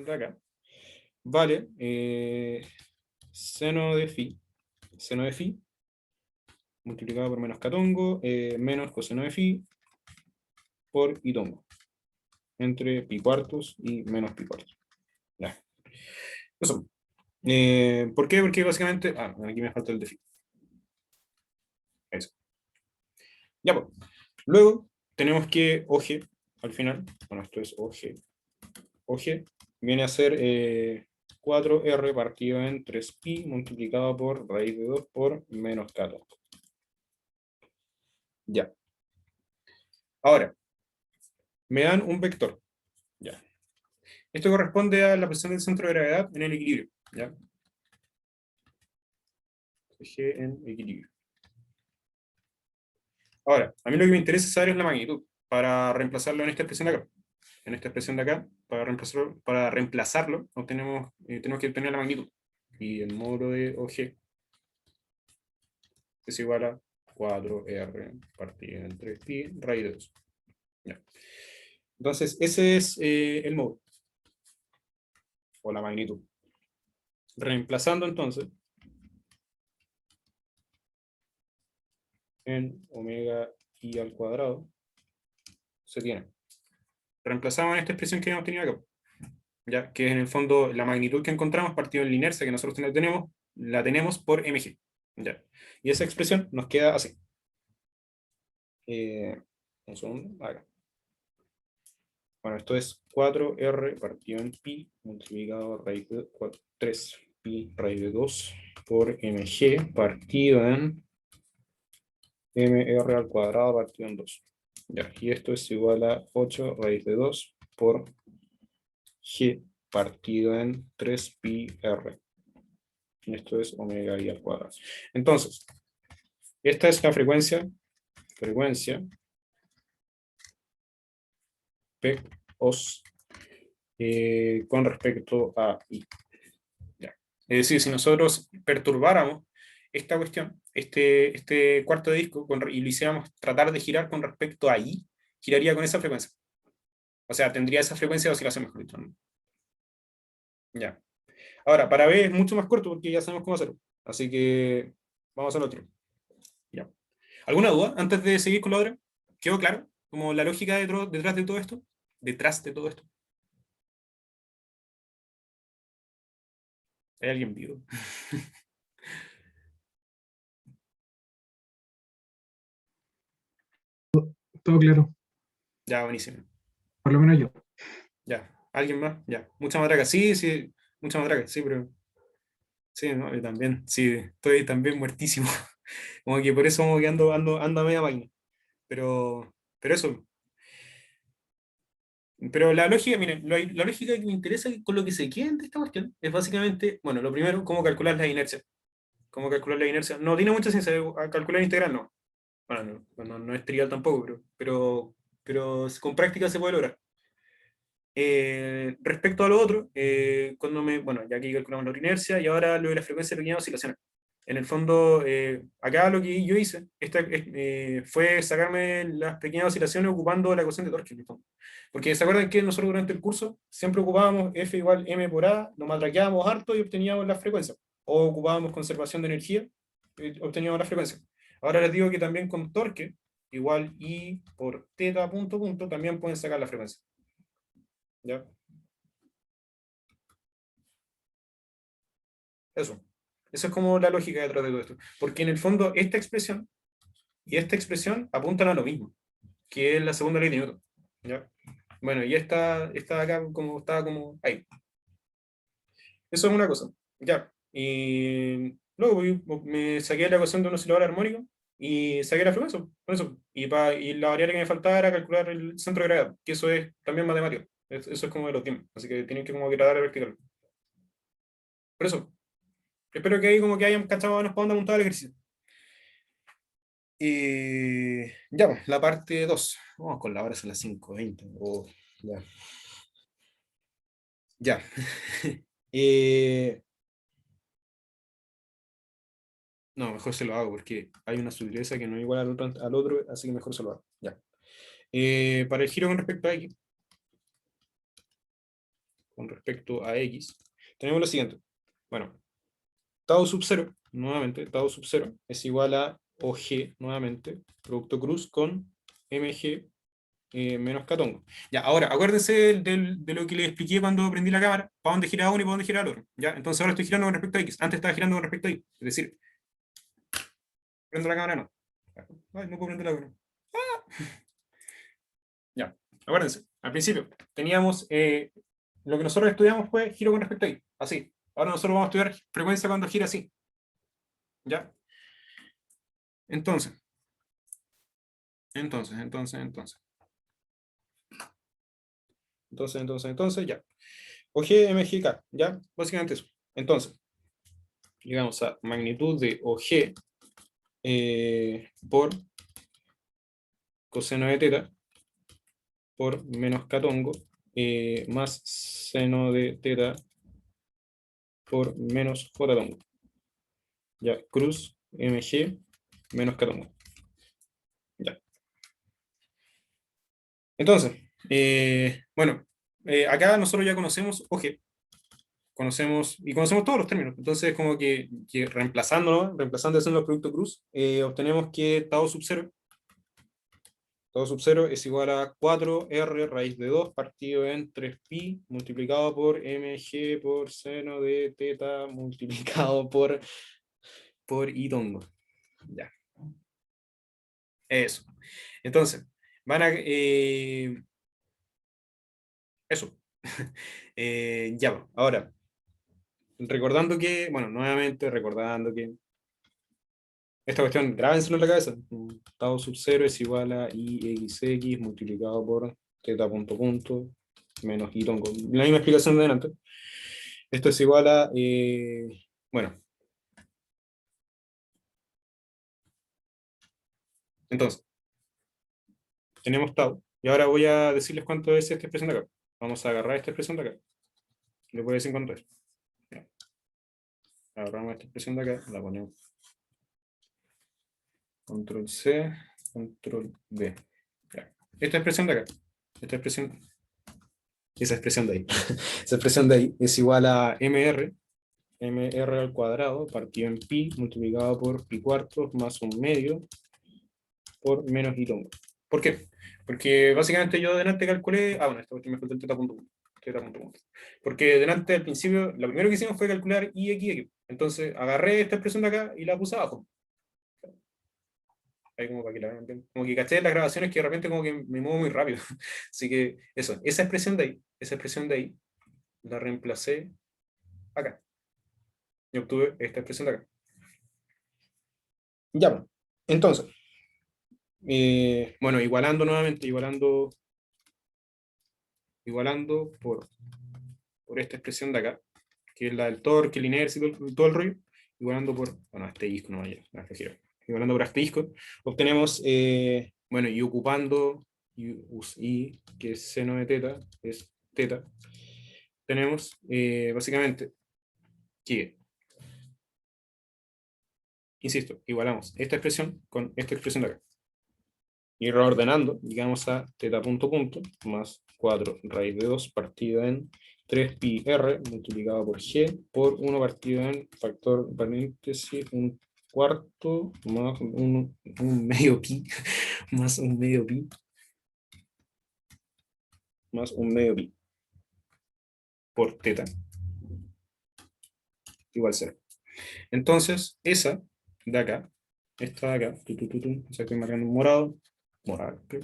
de acá, vale seno de phi, multiplicado por menos catongo, menos coseno de phi, por itongo, entre pi cuartos y menos pi cuartos. Ya. Eso. ¿Por qué? Porque básicamente, aquí me falta el de phi. Eso. Ya, pues. Luego tenemos que OG, al final, bueno, esto es OG. OG viene a ser 4R partido en 3pi multiplicado por raíz de 2 por menos 14. Ya. Ahora, me dan un vector. Ya. Esto corresponde a la presión del centro de gravedad en el equilibrio. ¿Ya? G en equilibrio. Ahora, a mí lo que me interesa saber es la magnitud, para reemplazarlo en esta expresión de acá. En esta expresión de acá, para reemplazarlo tenemos que obtener la magnitud. Y el módulo de OG es igual a 4R partido en 3pi raíz de 2. Ya. Entonces, ese es el módulo, o la magnitud. Reemplazando entonces en omega i al cuadrado, se tiene. Reemplazamos en esta expresión que hemos tenido acá, ¿ya? Que es en el fondo la magnitud que encontramos partido en la inercia que nosotros tenemos, la tenemos por mg. ¿Ya? Y esa expresión nos queda así. Un segundo, acá. Bueno, esto es 4R partido en pi multiplicado raíz de 3 pi raíz de 2 por mg partido en mr al cuadrado partido en 2. Ya, y esto es igual a 8 raíz de 2 por g partido en 3 pi r. Y esto es omega i al cuadrado. Entonces, esta es la frecuencia P os con respecto a I. Ya. Es decir, si nosotros perturbáramos esta cuestión, este cuarto de disco, y lo hiciéramos tratar de girar con respecto a I, giraría con esa frecuencia. O sea, tendría esa frecuencia de oscilación, mejor dicho, ¿no? Ya. Ahora, para B es mucho más corto porque ya sabemos cómo hacerlo. Así que vamos al otro. Ya. ¿Alguna duda antes de seguir con la otra? ¿Quedó claro? Como la lógica detrás de todo esto. Detrás de todo esto. ¿Hay alguien vivo? Todo claro, Ya, buenísimo. por lo menos yo. Ya. ¿Alguien más? Ya. Mucha matraca. Sí, sí. Mucha matraca. Sí, pero. Sí, no, yo también. Sí, estoy también muertísimo. Como que por eso como que ando a media vaina. Pero eso. Pero la lógica, miren, la lógica que me interesa con lo que se queden de esta cuestión es básicamente, bueno, lo primero, cómo calcular la inercia. Cómo calcular la inercia. No tiene mucha ciencia, a calcular integral no. Bueno, no es trivial tampoco, pero con práctica se puede lograr. Respecto a lo otro, bueno, ya aquí calculamos la inercia y ahora lo de la frecuencia de pequeñas oscilaciones. En el fondo, acá lo que yo hice fue sacarme las pequeñas oscilaciones ocupando la ecuación de Torque, en el fondo. Porque se acuerdan que nosotros durante el curso siempre ocupábamos F igual M por A, lo matraqueábamos harto y obteníamos la frecuencia. O ocupábamos conservación de energía y obteníamos la frecuencia. Ahora les digo que también con Torque, igual I por teta punto punto, también pueden sacar la frecuencia. ¿Ya? Eso. Eso es como la lógica detrás de todo esto. Porque en el fondo, esta expresión y esta expresión apuntan a lo mismo, que es la segunda ley de Newton. ¿Ya? Bueno, y esta acá como está como ahí. Eso es una cosa. Ya. Y luego me saqué la ecuación de un oscilador armónico y saqué la frecuencia. Con eso. Y la variable que me faltaba era calcular el centro de gravedad, que eso es también matemático. Eso es como de los tiempos. Así que tienen que como que tratar de practicarlo. Por eso, espero que ahí como que hayan cachado más para dónde apuntar el ejercicio. Ya, pues, la parte 2. Vamos con la hora, son las 5:20. Oh, ya. Ya. Eh, no, mejor se lo hago porque hay una sutileza que no es igual al otro, así que mejor se lo hago. Ya. Para el giro con respecto a X, tenemos lo siguiente. Bueno, tau sub 0, nuevamente, tau sub 0 es igual a OG, nuevamente, producto cruz con MG menos catongo. Ya, ahora, acuérdense de lo que les expliqué cuando prendí la cámara, para dónde gira uno y para dónde gira el otro. ¿Ya? Entonces ahora estoy girando con respecto a X. Antes estaba girando con respecto a Y. Es decir, prendo la cámara, no. Ay, no puedo prender la cámara. Ya, acuérdense. Al principio teníamos, lo que nosotros estudiamos fue giro con respecto a Y. Así. Ahora nosotros vamos a estudiar frecuencia cuando gira así. ¿Ya? Entonces, entonces, entonces, entonces. Entonces, ya. OG, MG, K, ¿ya? Básicamente eso. Entonces, llegamos a magnitud de OG por coseno de teta por menos catongo más seno de teta por menos j tongo. Ya, cruz mg menos catongo. Ya. Entonces, bueno, acá nosotros ya conocemos OG, conocemos todos los términos. Entonces, como que reemplazando haciendo el producto cruz, obtenemos que tau sub 0 todo sub 0 es igual a 4r raíz de 2 partido en 3pi multiplicado por mg por seno de teta multiplicado por i tongo. Ya, eso. Entonces, van a... eso. Ya, ahora, recordando que, bueno, nuevamente recordando que esta cuestión, grábenselo en la cabeza. Tau sub 0 es igual a ix multiplicado por teta punto punto menos y tongo. La misma explicación de delante. Esto es igual a, bueno, entonces, tenemos tau. Y ahora voy a decirles cuánto es esta expresión de acá. Vamos a agarrar esta expresión de acá. Le voy a decir cuánto es. Ya. Agarramos esta expresión de acá, la ponemos control C, control V. Ya. Esta expresión de acá, esta expresión, esa expresión de ahí, esa expresión de ahí es igual a mr al cuadrado partido en pi multiplicado por pi cuartos más un medio por menos i longo. ¿Por qué? Porque básicamente yo delante calculé, bueno, esta cuestión me falta el teta punto punto, teta punto punto. Porque delante al principio, lo primero que hicimos fue calcular i, x, x. Entonces agarré esta expresión de acá y la puse abajo. Ahí como para que la vean bien. Como que caché en las grabaciones que de repente como que me muevo muy rápido. Así que eso, esa expresión de ahí, la reemplacé acá. Y obtuve esta expresión de acá. Ya, bueno. Entonces, bueno, igualando nuevamente, igualando por esta expresión de acá, que es la del torque, la inercia y todo el rollo, igualando por, bueno, este disco no vaya, igualando por este disco, obtenemos, bueno, y ocupando y, que es seno de teta, es teta, tenemos básicamente que, insisto, igualamos esta expresión con esta expresión de acá. Y reordenando, llegamos a teta punto punto más 4 raíz de 2 partida en 3 pi r multiplicado por g por 1 partido en factor paréntesis un cuarto más un medio pi más un medio pi más un medio pi por teta igual 0. Entonces, esa de acá, esta de acá, o sea, estoy marcando un morado, creo.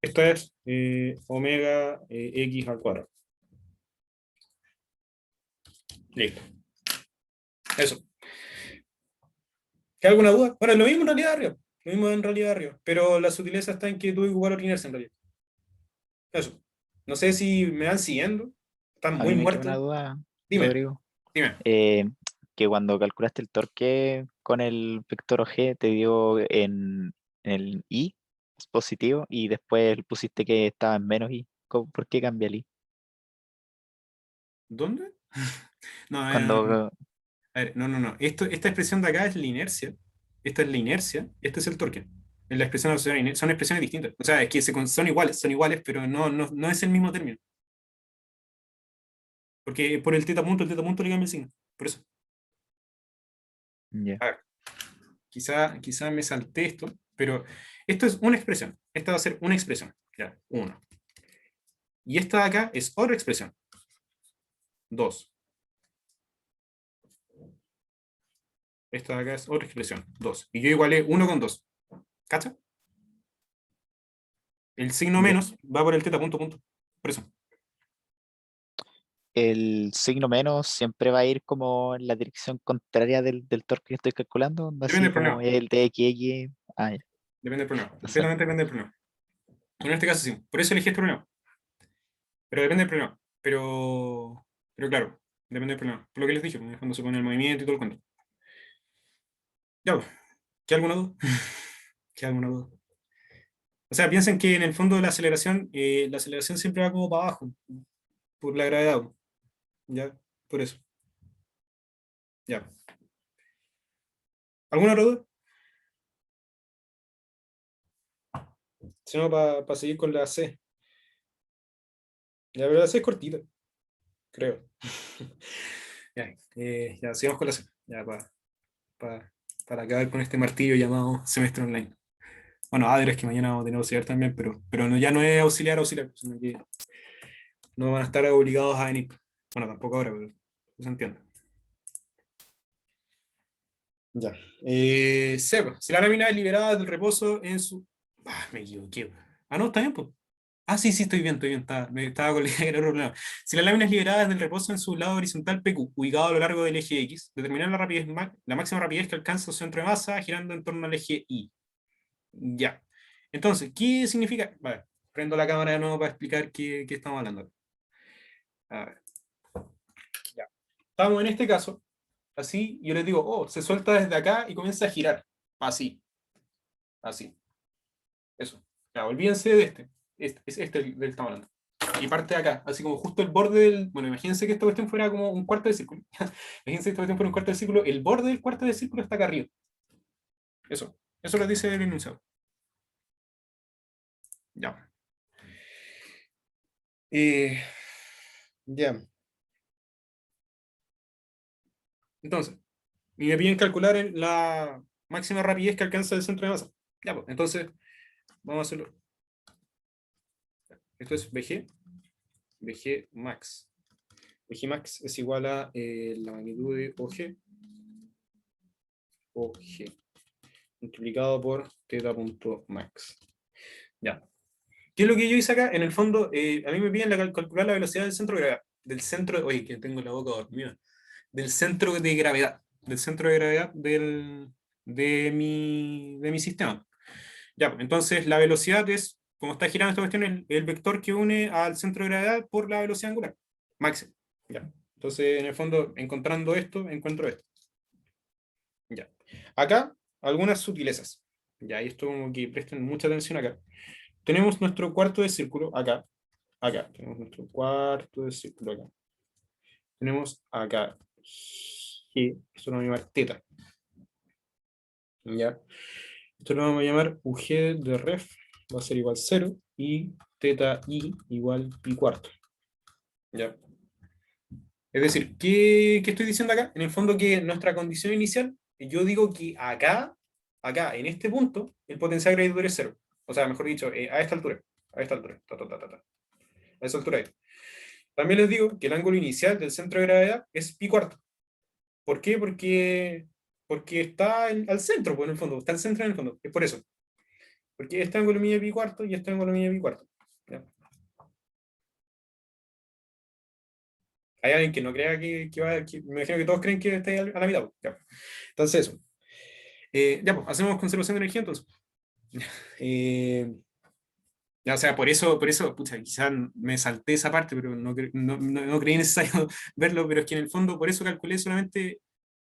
Esta es omega x al cuadrado. Listo. Eso. ¿Queda alguna duda? Bueno, es lo mismo en realidad arriba. Lo mismo en realidad arriba. Pero la sutileza está en que tuve que ocupar otra inercia en realidad. Eso. No sé si me van siguiendo. Están A muy mí me queda muertos. una duda, Dime, Rodrigo. dime. Eh, que cuando calculaste el torque con el vector OG te dio en el I, es positivo, y después pusiste que estaba en menos I. ¿Por qué cambia el I? ¿Dónde? No, no. Cuando, A ver, no. Esta expresión de acá es la inercia. Esta es la inercia. Este es el torque. En la expresión son expresiones distintas. O sea, es que son iguales, pero no es el mismo término. Porque por el teta punto le cambia el signo. Por eso. ya, A ver, quizá me salté esto, pero esto es una expresión. Esta va a ser una expresión. Ya, uno. Y esta de acá es otra expresión. 2. Esta de acá es otra expresión. 2. Y yo igualé 1 con 2. ¿Cacha? El signo ya. menos va por el teta punto punto. Por eso. El signo menos siempre va a ir como en la dirección contraria del torque que estoy calculando, Depende así del como problema. el de XX. Ah, ya. Depende del problema. Entonces, Completamente depende del problema. En este caso sí. Por eso elegí este problema. Pero depende del problema. Pero claro, depende del problema. Por lo que les dije, cuando se pone el movimiento y todo el cuento. Ya, pues. ¿Queda alguna duda? ¿Queda alguna duda? O sea, piensen que en el fondo la aceleración siempre va como para abajo, por la gravedad. ¿Ya? Por eso. Ya. ¿Alguna otra duda? Si no, para seguir con la C. Ya, pero la C es cortita, creo. Ya, ya, sigamos con la C. Ya, para acabar con este martillo llamado semestre online. Bueno, Adres que mañana vamos a tener auxiliar también, pero ya no es auxiliar, sino que no van a estar obligados a venir. Bueno, tampoco ahora, pero se entiende. Ya. C, pues, si la lámina es liberada del reposo en su. Me equivoqué. No, está bien, pues. Sí, estoy bien. Me estaba con la idea que era otro problema. Si la lámina es liberada desde el reposo en su lado horizontal PQ, ubicado a lo largo del eje X, determinar la rapidez, la máxima rapidez que alcanza su centro de masa girando en torno al eje Y. Ya. Entonces, ¿qué significa? Vale, prendo la cámara de nuevo para explicar qué estamos hablando. A ver. Ya. Estamos en este caso, así, yo les digo, se suelta desde acá y comienza a girar. Así. Eso. Ya, olvídense de este. Es este del que estamos hablando. Y parte de acá, así como justo el borde del. Bueno, imagínense que esta cuestión fuera como un cuarto de círculo. Imagínense que esta cuestión fuera un cuarto de círculo. El borde del cuarto de círculo está acá arriba. Eso. Eso lo dice el enunciado. Ya. Ya. Entonces, y me piden calcular la máxima rapidez que alcanza el centro de masa. Ya, pues, entonces, vamos a hacerlo. Esto es VG. VG max. VG max es igual a la magnitud de OG multiplicado por θ.max. Ya. ¿Qué es lo que yo hice acá? En el fondo, a mí me piden calcular la velocidad del centro de gravedad. Oye, que tengo la boca dormida. Del centro de gravedad. Del centro de gravedad de mi sistema. Ya, entonces la velocidad es, como está girando esta cuestión, el vector que une al centro de gravedad por la velocidad angular. Máximo. Ya. Entonces, en el fondo, encontrando esto, encuentro esto. Ya. Acá, algunas sutilezas. Ya, y esto como que presten mucha atención acá. Tenemos nuestro cuarto de círculo acá. Acá. Tenemos nuestro cuarto de círculo acá. Tenemos acá G, esto lo vamos a llamar teta. ¿Ya? Esto lo vamos a llamar UG de ref, va a ser igual 0, y teta I igual pi cuarto. ¿Ya? Es decir, ¿qué estoy diciendo acá? En el fondo que nuestra condición inicial, yo digo que acá, en este punto, el potencial gravitatorio es 0. O sea, mejor dicho, a esta altura, a esa altura. También les digo que el ángulo inicial del centro de gravedad es pi cuarto. ¿Por qué? Porque está al centro, pues, en el fondo, está al centro en el fondo, es por eso. Porque este ángulo mide pi cuarto y este ángulo mide pi cuarto. ¿Ya? Hay alguien que no crea me imagino que todos creen que está ahí a la mitad. ¿Ya? Entonces eso. Ya, pues, hacemos conservación de energía entonces. Ya, o sea, por eso, pucha, quizás me salté esa parte, pero no creí necesario verlo, pero es que en el fondo por eso calculé solamente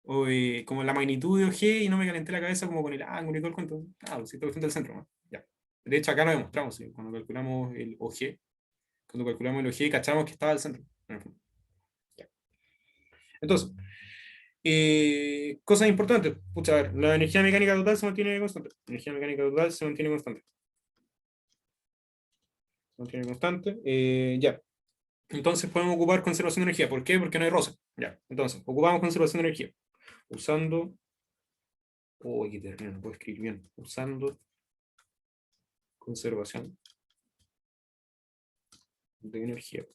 como la magnitud de OG y no me calenté la cabeza como con el ángulo y todo el cuento. Ah, pues, sí, todo el centro, ¿no? Ya. De hecho, acá lo demostramos, ¿sí? Cuando calculamos el OG, cachamos que estaba al centro. Ya. Entonces, cosas importantes. Pucha, a ver, la energía mecánica total se mantiene constante. La energía mecánica total se mantiene constante. Se mantiene constante. Ya. Entonces podemos ocupar conservación de energía. ¿Por qué? Porque no hay rosa. Ya. Entonces, ocupamos conservación de energía. Usando. Oh, qué terrible, no puedo escribir bien. Usando conservación de energía.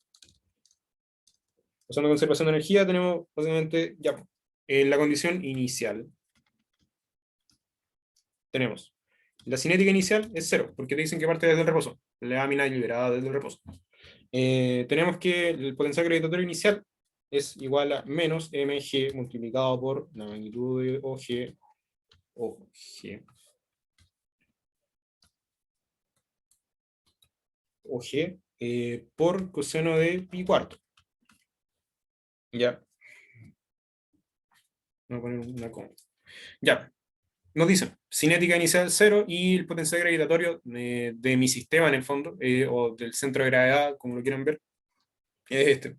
Usando conservación de energía tenemos básicamente ya en la condición inicial. Tenemos la cinética inicial es 0, porque te dicen que parte desde el reposo. La lámina liberada desde el reposo. Tenemos que el potencial gravitatorio inicial es igual a menos mg multiplicado por la magnitud de OG por coseno de pi cuarto. Ya. Voy a poner una coma. Ya. Nos dicen cinética inicial 0 y el potencial gravitatorio de mi sistema en el fondo, o del centro de gravedad, como lo quieran ver, es este.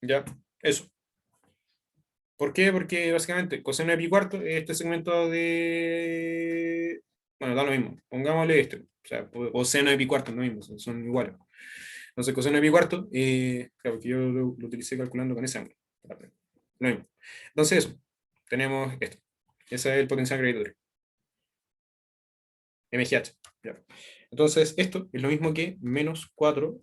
Ya. Eso. ¿Por qué? Porque básicamente coseno de pi cuarto es este segmento de. Bueno, da lo mismo. Pongámosle este. O sea, o seno de pi cuarto, lo mismo, son iguales. Entonces, coseno de pi cuarto, claro, porque yo lo utilicé calculando con ese ángulo. Lo mismo. Entonces, eso. Tenemos esto. Ese es el potencial gravitatorio. MGH. Ya. Entonces, esto es lo mismo que menos 4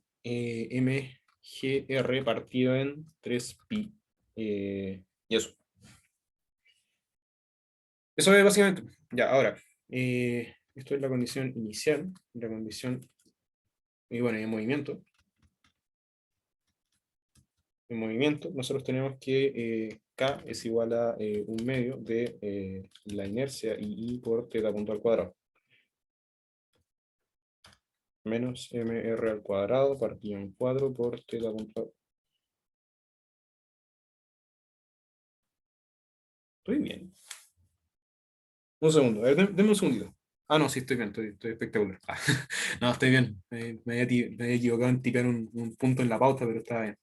MGR partido en 3pi. Y eso. Eso es básicamente. Ya, ahora. Esto es la condición inicial. La condición. Y bueno, en movimiento. En movimiento, nosotros tenemos que K es igual a 1/2 de la inercia I por θ punto al cuadrado. Menos mr al cuadrado partido en 4 por θ punto. Estoy bien. Un segundo, a ver, denme un segundito. Ah, no, sí, estoy bien, estoy espectacular. Ah, no, estoy bien. Me había equivocado en tipear un punto en la pauta, pero estaba bien.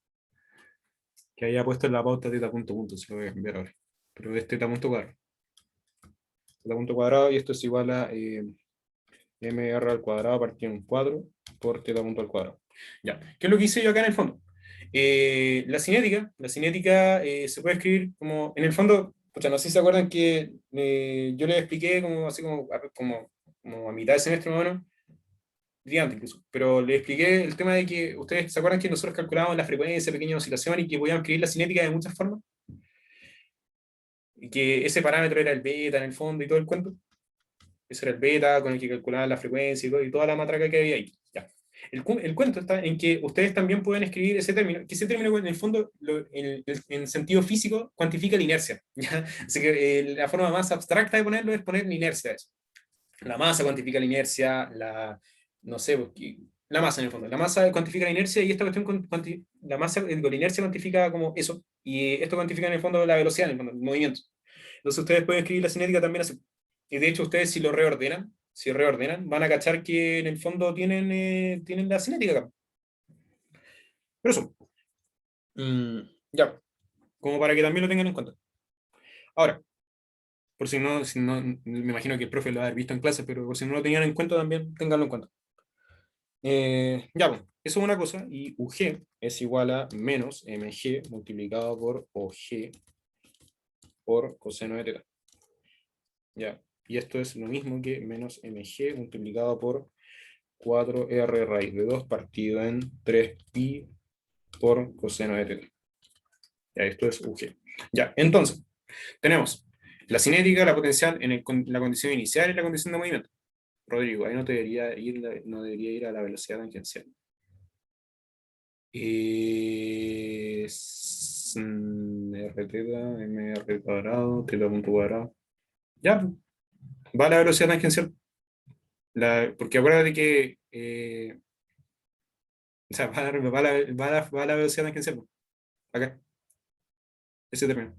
Que había puesto en la pauta θ punto punto, se lo voy a cambiar ahora. Pero es θ punto cuadrado. teta punto cuadrado, y esto es igual a mr al cuadrado partido en 4 por teta punto al cuadrado. Ya, ¿qué es lo que hice yo acá en el fondo? La cinética se puede escribir como, en el fondo, pucha, no sé si se acuerdan que yo les expliqué como, así como a mitad de semestre más o menos, diría antes incluso, pero les expliqué el tema de que ustedes se acuerdan que nosotros calculábamos la frecuencia, pequeña oscilación y que podíamos escribir la cinética de muchas formas, y que ese parámetro era el beta en el fondo y todo el cuento. Ese era el beta con el que calculaban la frecuencia y toda la matraca que había ahí. Ya. El cuento está en que ustedes también pueden escribir ese término, que ese término en el fondo, en sentido físico, cuantifica la inercia. ¿Ya? Así que la forma más abstracta de ponerlo es poner la inercia a eso. La masa cuantifica la inercia, no sé, la masa en el fondo. La masa cuantifica la inercia y esta cuestión, la masa con la inercia cuantifica como eso. Y esto cuantifica en el fondo la velocidad, en el fondo, el movimiento. Entonces ustedes pueden escribir la cinética también así. Y de hecho ustedes si reordenan, van a cachar que en el fondo tienen la cinética acá. Pero eso. Ya. Como para que también lo tengan en cuenta. Ahora, por si no, me imagino que el profe lo va a haber visto en clase, pero por si no lo tenían en cuenta, también tenganlo en cuenta. Ya, bueno, eso es una cosa, y UG es igual a menos mg multiplicado por OG por coseno de teta. Ya, y esto es lo mismo que menos mg multiplicado por 4r raíz de 2 partido en 3pi por coseno de teta. Ya, esto es UG. Ya, entonces, tenemos la cinética, la potencial en la condición inicial y la condición de movimiento. Rodrigo, ahí no debería ir a la velocidad tangencial. Es r teta, mr cuadrado, teta punto cuadrado. Ya, va a la velocidad tangencial. Porque acuérdate que o sea, va a la velocidad tangencial. Acá, ese término.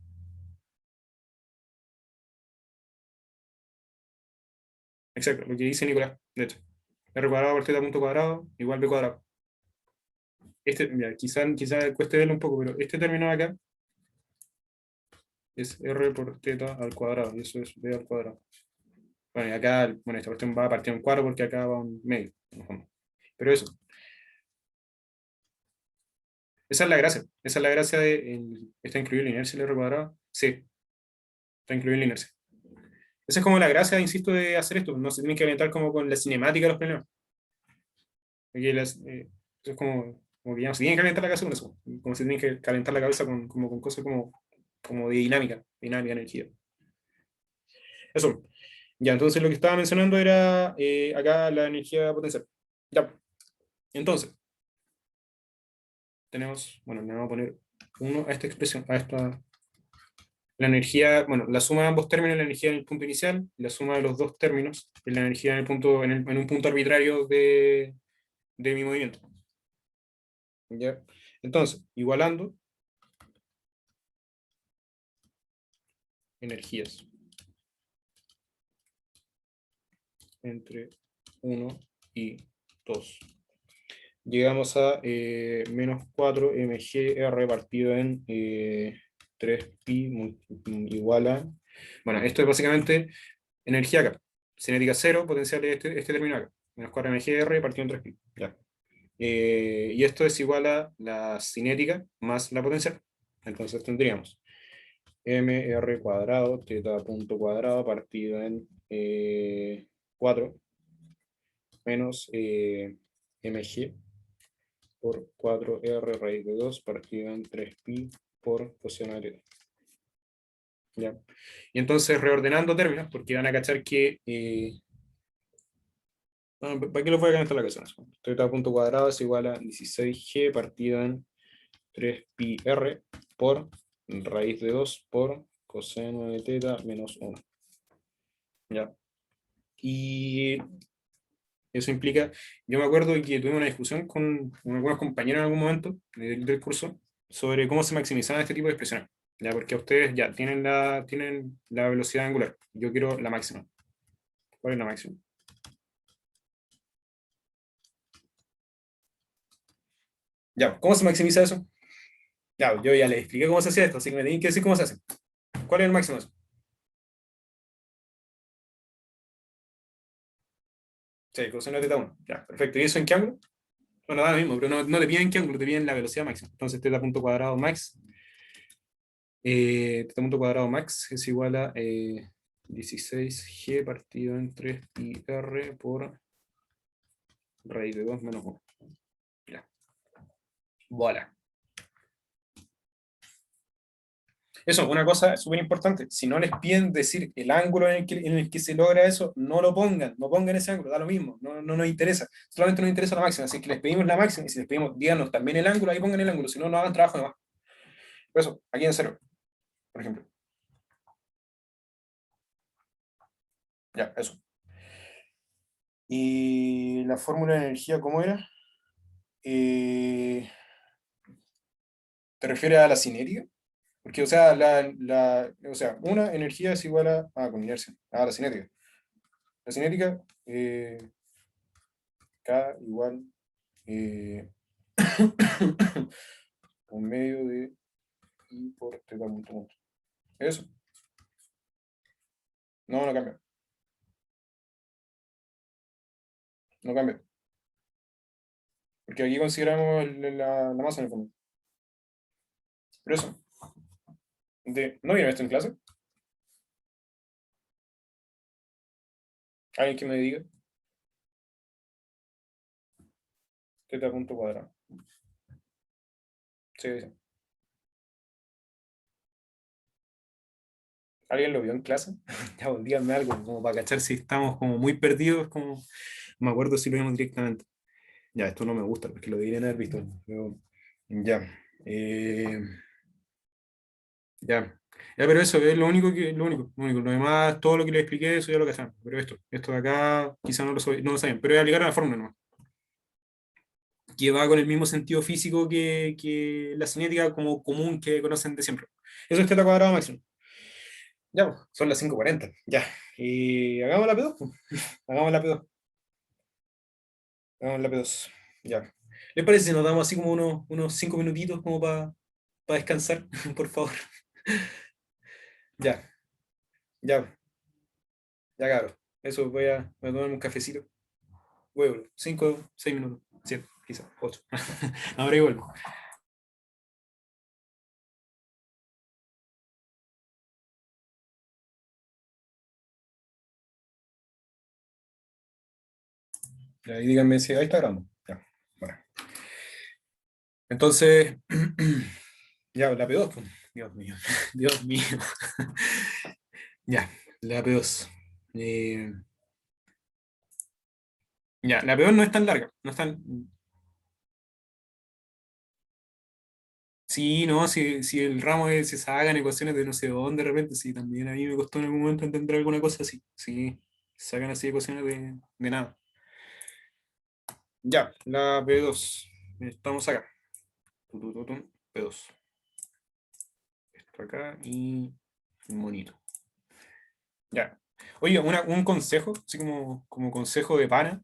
Exacto, lo que dice Nicolás, de hecho. R cuadrado por teta punto cuadrado igual b cuadrado. Ya, quizá cueste verlo un poco, pero este término de acá es r por teta al cuadrado, y eso es b al cuadrado. Bueno, y acá, esta cuestión va a partir en 4 porque acá va un medio, en el fondo. Pero eso, esa es la gracia. Esa es la gracia ¿está incluido la inercia el r cuadrado? Sí, está incluido la inercia. Esa es como la gracia, insisto, de hacer esto. No se tienen que aventar como con la cinemática de los problemas. Es como que ya no se tienen que calentar la cabeza con eso. Como se tienen que calentar la cabeza con cosas como de dinámica, energía. Eso. Ya, entonces lo que estaba mencionando era acá la energía potencial. Ya. Entonces, le vamos a poner 1 a esta expresión, la energía, la suma de ambos términos es la energía en el punto inicial, y la suma de los dos términos es la energía en un punto arbitrario de mi movimiento. ¿Ya? Entonces, igualando energías entre 1 y 2. Llegamos a menos 4 mgr partido en 3pi igual a... Bueno, esto es básicamente energía acá. Cinética 0, potencial de este término acá. Menos 4 mgr partido en 3pi. Ya. Y esto es igual a la cinética más la potencial. Entonces tendríamos mr cuadrado, teta punto cuadrado partido en 4 menos mg por 4r raíz de 2 partido en 3pi por coseno de teta. ¿Ya? Y entonces reordenando términos, porque van a cachar que... ¿para qué lo voy a calentar la cabeza? Teta punto cuadrado es igual a 16g partido en 3pi r por raíz de 2 por coseno de teta menos 1. ¿Ya? Y eso implica, yo me acuerdo que tuve una discusión con algunos compañeros en algún momento del curso sobre cómo se maximizaban este tipo de expresiones. ¿Ya? Porque ustedes ya tienen la velocidad angular. Yo quiero la máxima. ¿Cuál es la máxima? Ya, ¿cómo se maximiza eso? Ya, yo ya les expliqué cómo se hacía esto, así que me tienen que decir cómo se hace. ¿Cuál es el máximo de eso? Sí, coseno de θ1. Ya, perfecto. ¿Y eso en qué ángulo? Bueno, da lo mismo, pero no te piden qué ángulo, te piden la velocidad máxima. Entonces, θ punto cuadrado max, θ punto cuadrado max es igual a 16g partido entre pi r por raíz de 2 menos 1. Ya. Voilà. Eso, una cosa súper importante. Si no les piden decir el ángulo en el que se logra eso, no lo pongan. No pongan ese ángulo, da lo mismo. No nos interesa. Solamente nos interesa la máxima. Así que les pedimos la máxima y si les pedimos, díganos también el ángulo, ahí pongan el ángulo. Si no, no hagan trabajo de más. Por eso, aquí en cero, por ejemplo. Ya, eso. ¿Y la fórmula de energía cómo era? ¿Te refieres a la cinética? Porque, o sea, una energía es igual a, con inercia, a la cinética. La cinética, K igual un medio de I por θ punto punto. Eso. No cambia. No cambia. Porque aquí consideramos la masa en el fondo. Pero eso. ¿No vieron esto en clase? ¿Alguien que me diga? θ punto cuadrado. Sí, sí. ¿Alguien lo vio en clase? Ya, pues, díganme algo, como para cachar si estamos como muy perdidos, como no me acuerdo si lo vimos directamente. Ya, esto no me gusta, porque lo deberían haber visto. Pero, ya. eh, ya. Ya, pero eso es lo único. Lo demás, todo lo que les expliqué, eso ya lo que saben. Pero esto de acá, quizá no lo saben, pero voy a aplicar a la fórmula nomás. Que va con el mismo sentido físico que la cinética como común que conocen de siempre. Eso es θ cuadrado máximo. Ya, pues, son las 5:40. Ya. Y hagamos la P2, pues. Hagamos la P2. Hagamos la P2. Ya. ¿Les parece si nos damos así como unos 5 minutitos como para descansar? Por favor. Ya, ya, ya, claro. Eso voy a tomar un cafecito. Vuelvo. 5, 6 minutos. 7, quizás. 8. Ahora y vuelvo. Ya, y díganme si ahí está grabando. Ya, bueno. Entonces, ya, la P2, pues. Dios mío, Dios mío. Ya, la P2. Ya, la P2 no es tan larga. No es tan. Sí, no, si el ramo se sacan ecuaciones de no sé dónde de repente, sí, también a mí me costó en algún momento entender alguna cosa así. Sí, sacan así ecuaciones de nada. Ya, la P2. Estamos acá. Tutututum, P2. Esto acá y un monito. Ya. Oye, un consejo, así como consejo de pana.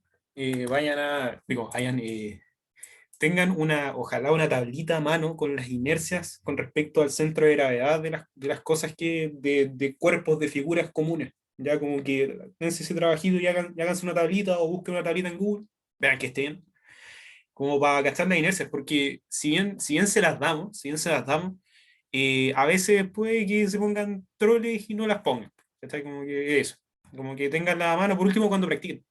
Tengan ojalá una tablita a mano con las inercias con respecto al centro de gravedad de las cosas de cuerpos, de figuras comunes. Ya como que dense ese trabajito y háganse una tablita o busquen una tablita en Google, vean que estén, como para cachar las inercias, porque si bien se las damos, a veces puede que se pongan troles y no las pongan. ¿Cachai? Como que eso, como que tengan la mano por último cuando practiquen.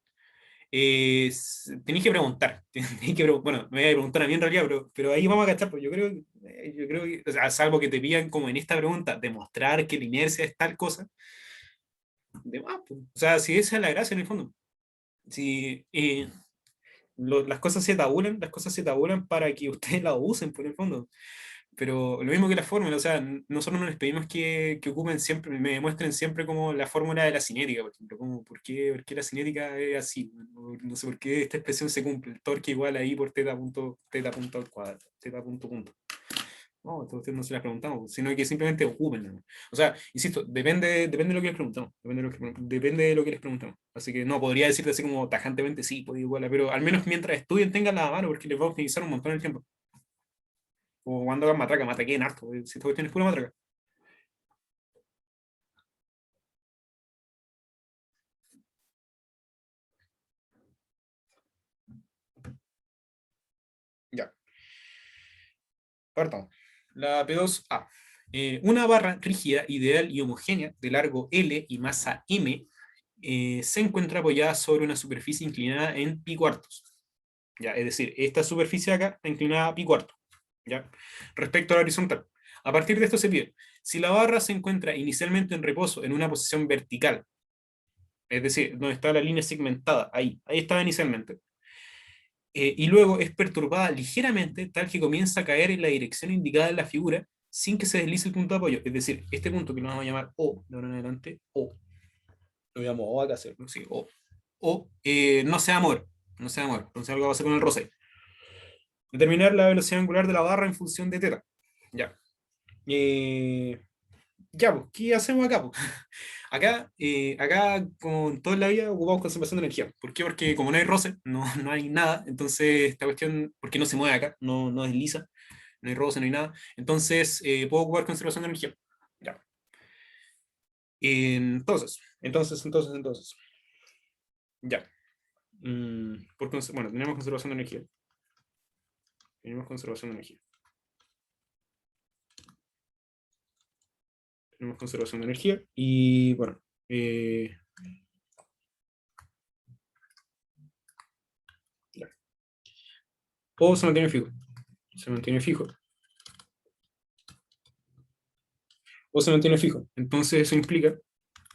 Tenéis que preguntar. Bueno, me voy a preguntar a mí en realidad, pero ahí vamos a cachar, pues yo creo que, o sea, salvo que te pidan como en esta pregunta, demostrar que la inercia es tal cosa, de más, pues. O sea, si esa es la gracia en el fondo. Si las cosas se tabulan para que ustedes las usen, por el fondo. Pero lo mismo que la fórmula, o sea, nosotros no les pedimos que ocupen siempre, me demuestren siempre como la fórmula de la cinética, por ejemplo, como por qué la cinética es así, no sé por qué esta expresión se cumple, el torque igual ahí por θ punto al cuadrado, θ punto punto. No, entonces no se las preguntamos, sino que simplemente ocupen, ¿no? O sea, insisto, depende de lo que les preguntamos, depende de lo que les preguntamos. Así que no podría decirte así como tajantemente sí, pues igual, pero al menos mientras estudien tengan la mano, porque les va a optimizar un montón el tiempo. O cuando hagan matraca, matraqueen harto. Si esta cuestión es pura matraca. Ya. Partamos. La P2A. Una barra rígida, ideal y homogénea de largo L y masa M se encuentra apoyada sobre una superficie inclinada en pi cuartos. ¿Ya? Es decir, esta superficie acá está inclinada a pi cuarto, ¿ya? Respecto a la horizontal. A partir de esto se pide, si la barra se encuentra inicialmente en reposo en una posición vertical, es decir, donde está la línea segmentada, ahí estaba inicialmente, y luego es perturbada ligeramente tal que comienza a caer en la dirección indicada en la figura sin que se deslice el punto de apoyo. Es decir, este punto que lo vamos a llamar O, de ahora en adelante, O. Lo llamo O acá, ¿cierto? Sí, O. O no se va a mover, no se va a mover. Entonces algo va a pasar con el roce. Determinar la velocidad angular de la barra en función de teta. Ya. Ya, pues, ¿qué hacemos acá? Pues? Acá, como en toda la vida, ocupamos conservación de energía. ¿Por qué? Porque como no hay roce, no hay nada, entonces esta cuestión, porque no se mueve acá, no desliza, no hay roce, no hay nada, entonces puedo ocupar conservación de energía. Ya. Entonces. Ya. Bueno, tenemos conservación de energía. Tenemos conservación de energía. Tenemos conservación de energía y bueno, o se mantiene fijo. Se mantiene fijo. O se mantiene fijo. Entonces eso implica,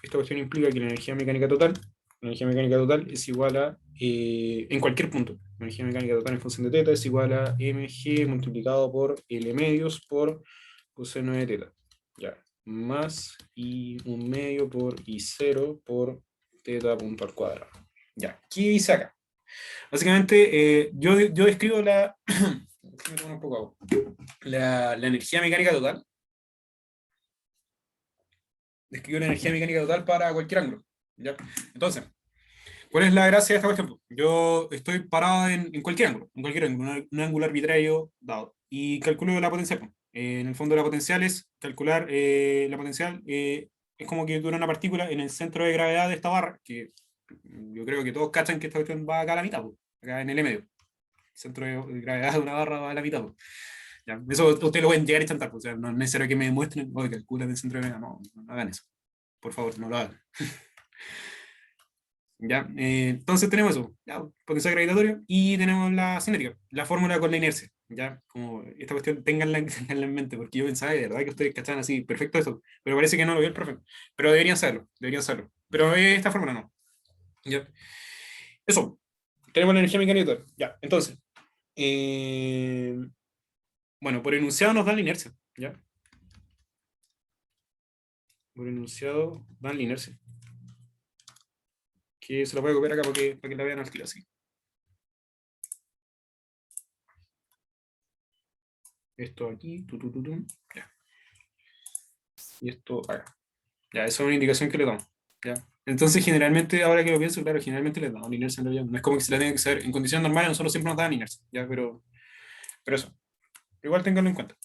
esta cuestión implica que la energía mecánica total es igual a, en cualquier punto, la energía mecánica total en función de teta es igual a mg multiplicado por L medios por coseno de teta. Ya, más I1 medio por I0 por teta punto al cuadrado. Ya, ¿qué dice acá? Básicamente, yo describo un poco la energía mecánica total. Describo la energía mecánica total para cualquier ángulo. ¿Ya? Entonces, ¿cuál es la gracia de esta cuestión? Yo estoy parado en cualquier ángulo, un ángulo arbitrario dado, y calculo la potencial. En el fondo, la potencial es calcular la potencial, es como que tuviera una partícula en el centro de gravedad de esta barra, que yo creo que todos cachan que esta cuestión va acá a la mitad, acá en el medio. El centro de gravedad de una barra va a la mitad. Ya, eso ustedes lo pueden llegar a chantar, o sea, no es necesario que me demuestren, o que calculen el centro de gravedad, no hagan eso. Por favor, no lo hagan. ¿Ya? Entonces tenemos eso, ¿ya? Potencial gravitatorio, y tenemos la cinética, la fórmula con la inercia. ¿Ya? Como esta cuestión, ténganla en mente, porque yo pensaba de verdad que ustedes cachan así, perfecto eso, pero parece que no lo vio el profe. Pero deberían saberlo, deberían saberlo. Pero esta fórmula no. ¿Ya? Eso, tenemos la energía mecánica. Ya, entonces, bueno, por enunciado nos dan la inercia. ¿Ya? Por enunciado dan la inercia. Que se lo voy a copiar acá para que la vean al tiro así. Esto aquí, ya. Y esto acá. Ya, eso es una indicación que le damos. ¿Ya? Entonces, generalmente, ahora que lo pienso, claro, generalmente les damos inercia en realidad. No es como que se la tenga que saber. En condiciones normales, nosotros siempre nos dan inercia. ¿Ya? Pero eso. Igual tenganlo en cuenta.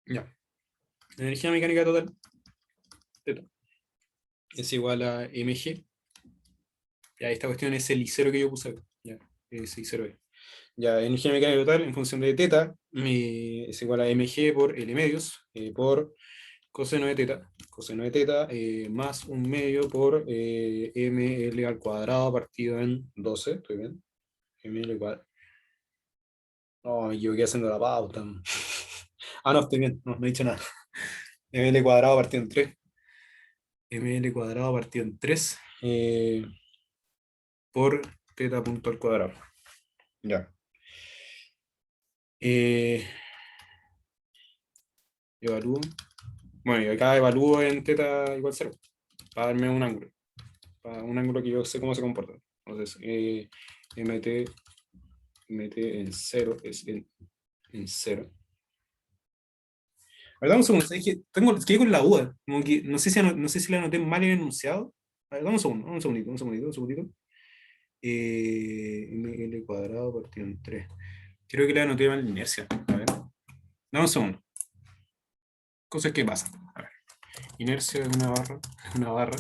Ya. La energía mecánica total teta, es igual a mg. Ya, esta cuestión es el I0 que yo puse acá. Ya, es I0. Ya, energía mecánica total en función de teta es igual a mg por L medios por coseno de teta más un medio por ml al cuadrado partido en 12, ¿estoy bien? Ml cuadrado. No, me equivoqué haciendo la pauta. Ah, no, estoy bien, no he dicho nada. Ml cuadrado partido en 3. Ml cuadrado partido en 3 por teta punto al cuadrado. Ya. Evalúo. Bueno, y acá evalúo en teta igual 0, para darme un ángulo. Para un ángulo que yo sé cómo se comporta. Entonces, mt en 0 es en 0. A ver, dame un segundo, ¿sabes qué? Quedé con la duda. Como que, no sé si la anoté mal en el enunciado. A ver, dame un segundo, un segundito. Ml cuadrado partido en 3. Creo que la anoté mal en inercia. A ver, dame un segundo. Cosas que pasan. A ver. Inercia de una barra.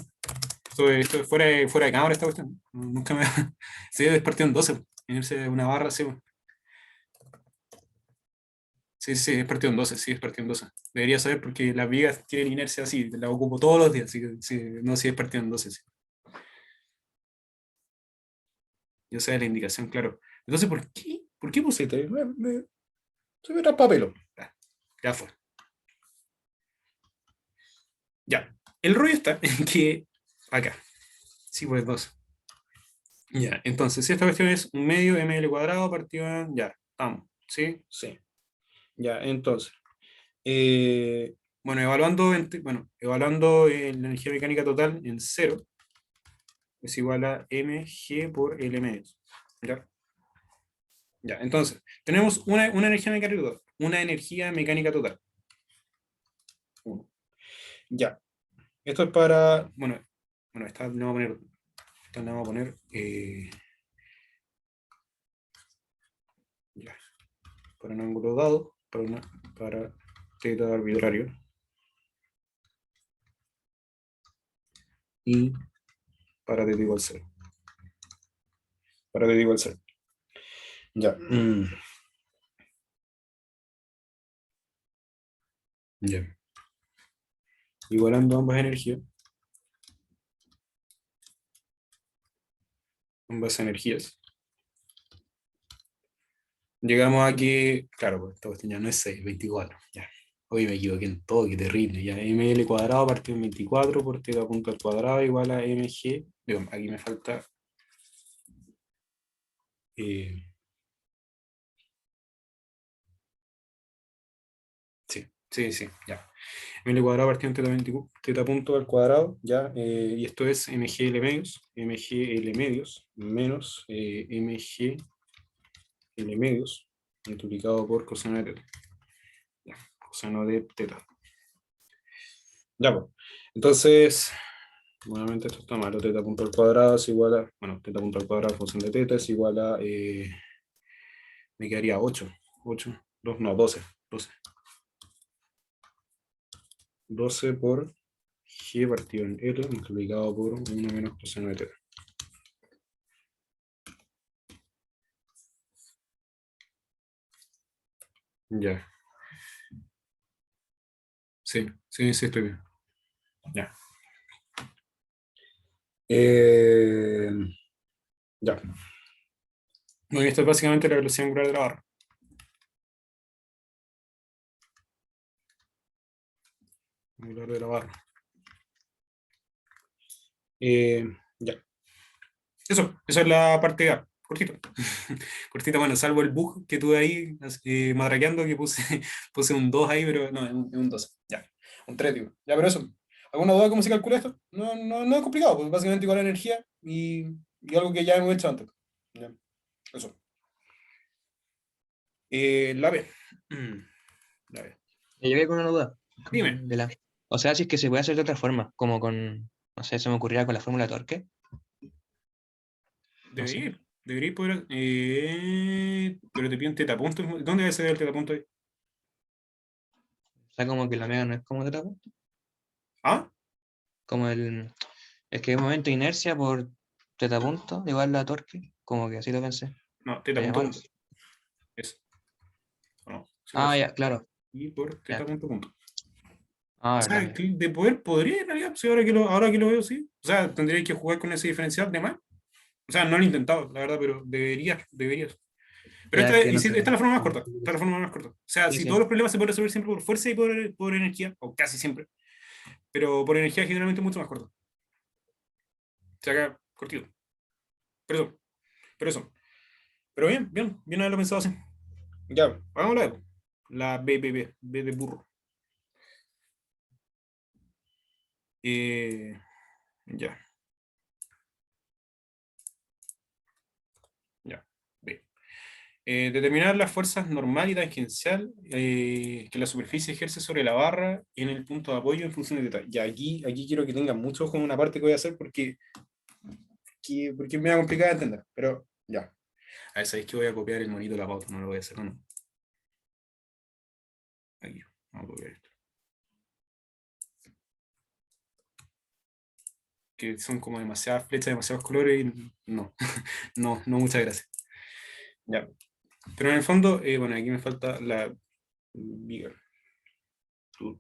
Esto es fuera de cámara esta cuestión. Nunca me. Se despartió en 12. Inercia de una barra, sí. Sí, sí, es partido en 12, sí, es partido en 12. Debería saber porque las vigas tienen inercia así, las ocupo todos los días, así que sí, no, sí es partido en 12, sí. Yo sé la indicación, claro. Entonces, ¿por qué? ¿Por qué puse 3? Se me papelo. Ya fue. Ya. El rollo está en que acá. Sí, pues 2. Ya. Entonces, si esta cuestión es un medio ml cuadrado partido en. Ya, estamos. ¿Sí? Sí. Ya, entonces. Bueno, evaluando la energía mecánica total en cero es igual a mg por L medios. ¿Ya? Ya, entonces, tenemos una energía mecánica total. Una energía mecánica total. Uno. Ya. Esto es para. Bueno, esta le vamos a poner. Esta le vamos a poner. Ya. Para un ángulo dado. Para teta arbitrario. Y para teta igual 0. Para teta igual 0. Ya. Ya. Igualando ambas energías. Ambas energías. Llegamos a que, claro, pues esta cuestión ya no es 6, 24. Ya. Hoy me equivoqué en todo, qué terrible. Ya, ml cuadrado partido en 24 por teta punto al cuadrado igual a mg. Digo, aquí me falta. eh, sí, sí, sí, ya. Ml cuadrado partido en teta, 20 teta punto al cuadrado, ya. Y esto es mgl medios menos mgl medios multiplicado por coseno de teta. Ya, coseno de teta. Ya, pues. Entonces, nuevamente esto está malo. Teta punto al cuadrado es igual a. Bueno, teta punto al cuadrado función de teta es igual a. Me quedaría 8. 8. 2, no, 12. 12. 12 por g partido en L multiplicado por 1 menos coseno de teta. Ya. Sí, sí, sí, estoy bien. Ya. Ya. Bueno, esto es básicamente la velocidad angular de la barra. Angular de la barra. Ya. Eso es la parte A. Cortito. Cortita, bueno, salvo el bug que tuve ahí matraqueando, que puse un 2 ahí, pero no, es un 2. Ya. Un 3, digo. Ya, pero eso. ¿Alguna duda de cómo se calcula esto? No, no, no es complicado, pues básicamente igual a energía y algo que ya hemos hecho antes. Ya. Eso. La B. La B. Yo quedé con una duda. Dime. O sea, si es que se puede hacer de otra forma, como con, no sé, se me ocurría con la fórmula de Torque. No sé. Debería poder. Pero te piden teta punto. ¿Dónde debe ser el teta punto ahí? O sea, como que la mega no es como teta punto. ¿Ah? Como el. Es que hay un momento de inercia por teta punto, igual la Torque. Como que así lo pensé. No, teta Para punto llamar. punto. Eso. ¿O no? Sí, Ah, pues. ya, claro. Y por teta Ya. punto punto. Ah, O verdad, sea, verdad. de poder podría en realidad, sí, ahora que lo veo, sí. O sea, tendría que jugar con ese diferencial de más. O sea, no lo he intentado, la verdad, pero deberías. Pero Ya esta, es que no sé. esta es la forma más corta. Esta es la forma más corta. O sea, Sí, si todos sí. los problemas se pueden resolver siempre por fuerza y por energía, o casi siempre, pero por energía generalmente es mucho más corto. O sea, acá, cortito. Pero eso, pero eso. Pero bien haberlo pensado así. Ya, vamos a la B de burro. Ya, ya. B. Determinar las fuerzas normal y tangencial que la superficie ejerce sobre la barra en el punto de apoyo en función de teta. Ya, aquí quiero que tengan mucho ojo en una parte que voy a hacer porque me va a complicar de entender. Pero ya. A ver, sabéis que voy a copiar el monito de la pauta, no lo voy a hacer, ¿o no? Aquí, vamos a copiar esto. Que son como demasiadas flechas, demasiados colores y no, no, muchas gracias. Ya. Pero en el fondo, bueno, aquí me falta la bigger. Tu.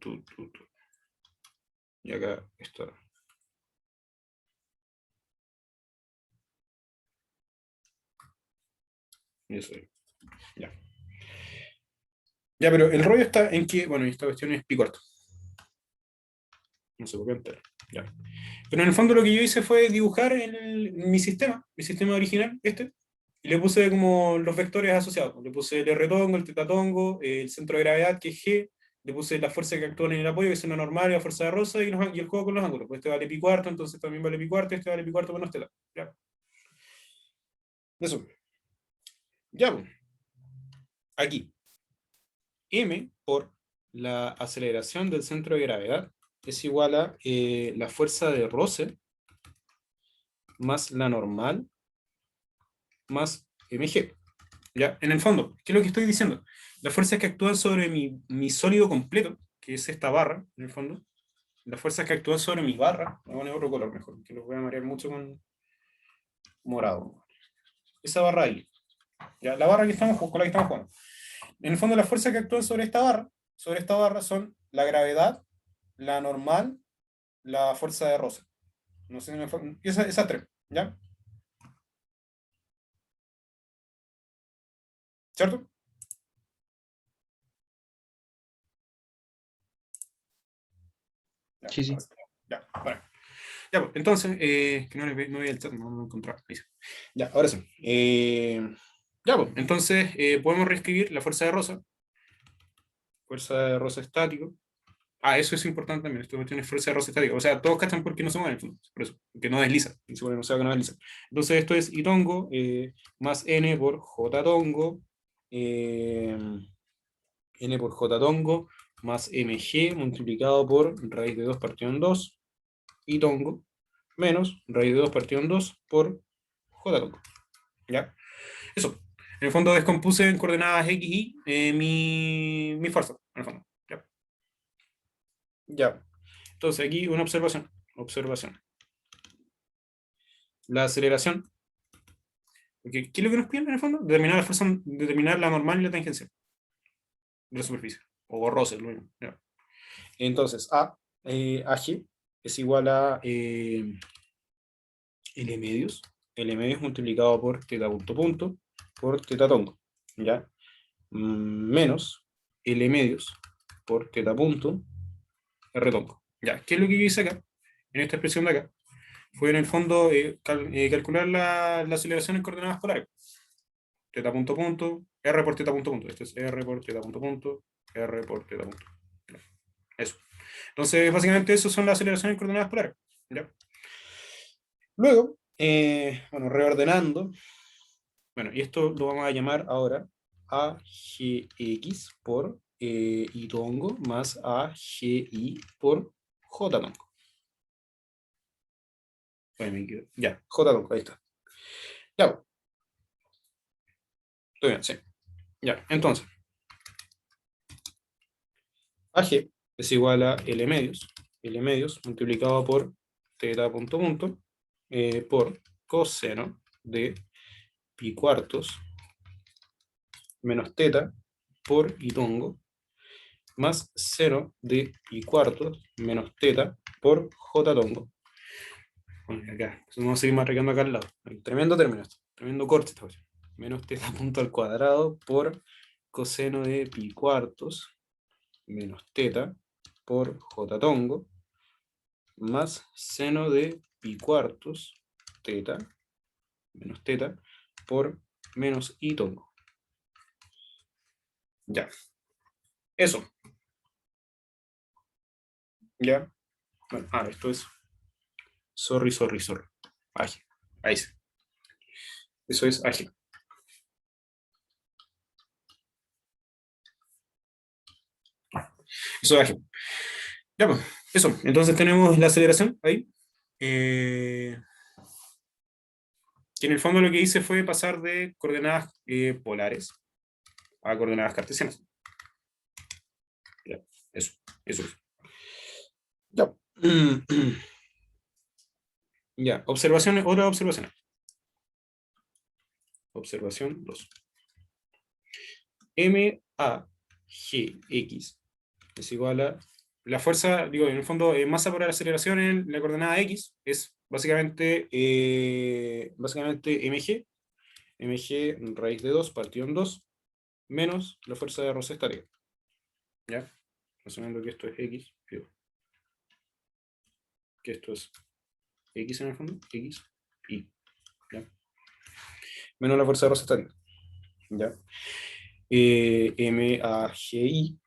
Y acá está. Y eso. Ya. Ya, pero el rollo está en que, bueno, esta cuestión es pi cuarto. No se puede entero. Ya. Pero en el fondo lo que yo hice fue dibujar mi sistema original, y le puse como los vectores asociados. Le puse el R tongo, el teta tongo, el centro de gravedad, que es G, le puse la fuerza que actúa en el apoyo, que es una normal, y la fuerza de Rosa, y el juego con los ángulos. Pues este vale pi cuarto, entonces también vale pi cuarto, este vale pi cuarto menos teta. Ya. Eso. Ya, pues. Aquí. M por la aceleración del centro de gravedad es igual a la fuerza de roce más la normal más mg. ¿Ya? En el fondo, ¿qué es lo que estoy diciendo? Las fuerzas que actúan sobre mi sólido completo, que es esta barra, en el fondo, las fuerzas que actúan sobre mi barra, voy a poner otro color mejor, que lo voy a marear mucho con morado. Esa barra ahí, ¿ya? La barra que estamos, con la que estamos jugando. En el fondo, las fuerzas que actúan sobre esta barra son la gravedad, la normal, la fuerza de roce. No sé si esas tres, ¿ya? ¿Cierto? Ya, Sí, sí. ya, bueno. Ya, pues, entonces, que no veía el chat, no lo encontraba. Ahí sí. Ya, ahora sí. Ya, pues, entonces podemos reescribir la fuerza de roce estático. Ah, eso es importante también, esta cuestión es fuerza de roce estática. O sea, todos cachan por qué no se mueve, por eso, que no desliza. Y se no sabe que no desliza. Entonces, esto es I tongo más N por J tongo. N por J tongo más mg multiplicado por raíz de 2 partido en 2 y tongo menos raíz de 2 partido en 2 por J tongo. ¿Ya? Eso. En el fondo descompuse en coordenadas x, y mi fuerza, en el fondo. ¿Ya? Ya. Entonces aquí una observación. Observación. La aceleración. Porque, ¿qué es lo que nos piden en el fondo? Determinar la fuerza, determinar la normal y la tangencial de la superficie. O roce, lo mismo. ¿Ya? Entonces, AG es igual a L medios. L medios multiplicado por teta punto punto por teta tongo. ¿Ya? Menos L medios por teta punto R tongo. ¿Ya? ¿Qué es lo que yo hice acá? En esta expresión de acá. Fue en el fondo calcular la aceleración en coordenadas polares. Teta punto punto, R por teta punto punto. Esto es R por teta punto punto, R por teta punto. Eso. Entonces, básicamente, eso son las aceleraciones en coordenadas polares. ¿Ya? Luego, bueno, reordenando. Bueno, y esto lo vamos a llamar ahora AGX por I tongo más AGI por J tongo. Ya, J tongo, ahí está. Ya, estoy bien, sí. Ya, entonces, AG es igual a L medios multiplicado por teta punto punto por coseno de pi cuartos menos teta por I tongo más 0 de pi cuartos menos teta por J tongo. Bueno, acá, vamos a seguir marcando acá al lado. Tremendo término esto, tremendo corte esta cuestión. Menos teta punto al cuadrado por coseno de pi cuartos menos teta por J tongo más seno de pi cuartos teta menos teta por menos I tongo. Ya. Eso. Ya. Bueno, esto es. Sorry. Ágil. Ahí sí. Eso es ágil. Eso es ágil. Ya, pues. Eso. Entonces tenemos la aceleración ahí. Que en el fondo lo que hice fue pasar de coordenadas polares a coordenadas cartesianas. Ya. Eso. Eso es. Ya. Ya. Observaciones. Otra observación. Observación 2. MAGX es igual a la fuerza, digo, en el fondo, masa por aceleración en la coordenada X es básicamente mg raíz de 2 partido en 2 menos la fuerza de roce estática. ¿Ya? Asumiendo que esto es X, que esto es X en el fondo, X, Y. ¿Ya? Menos la fuerza de roce estática. ¿Ya? MAGI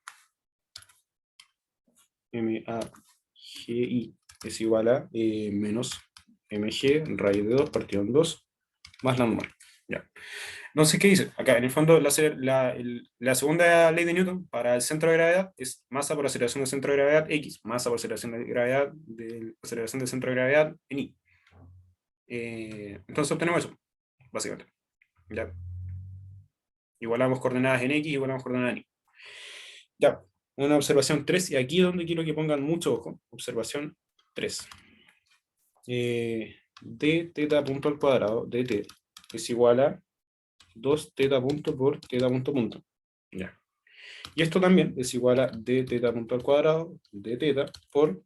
es igual a menos mg raíz de 2 partido en 2 más la normal. ¿Ya? No sé qué dice. Acá, en el fondo, la segunda ley de Newton para el centro de gravedad es masa por aceleración del centro de gravedad X, masa por aceleración de gravedad aceleración del centro de gravedad en Y. Entonces obtenemos eso, básicamente. ¿Ya? Igualamos coordenadas en X, igualamos coordenadas en Y. Ya, una observación 3, y aquí es donde quiero que pongan mucho ojo. Observación 3. D teta punto al cuadrado, dt, es igual a 2 teta punto por teta punto punto. Ya. Y esto también es igual a d teta punto al cuadrado de teta por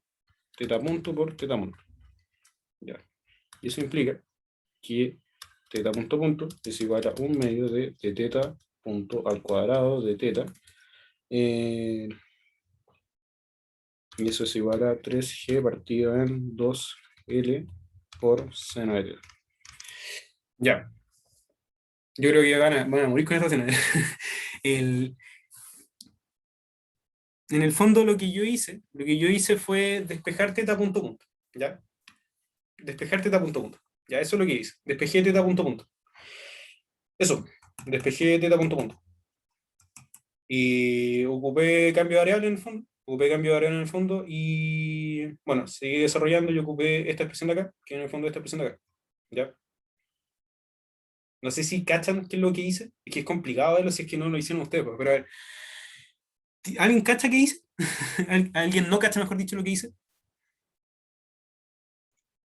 teta punto por teta punto. Ya. Y eso implica que teta punto punto es igual a 1 medio de teta punto al cuadrado de teta. Y eso es igual a 3g partido en 2l por seno de teta. Ya. Yo creo que van a morir con esta escena. En el fondo lo que yo hice fue despejar teta punto punto, ¿ya? Despejar teta punto punto. Ya, eso es lo que hice. Despejé teta punto punto. Eso, despejé teta punto punto. Y ocupé cambio de variable en el fondo. Ocupé cambio de variable en el fondo y, bueno, seguí desarrollando y ocupé esta expresión de acá, que en el fondo es esta expresión de acá. ¿Ya? No sé si cachan qué es lo que hice. Es que es complicado verlo si es que no lo hicieron ustedes, pues, pero a ver. ¿Alguien cacha qué hice? ¿Alguien no cacha, mejor dicho, lo que hice?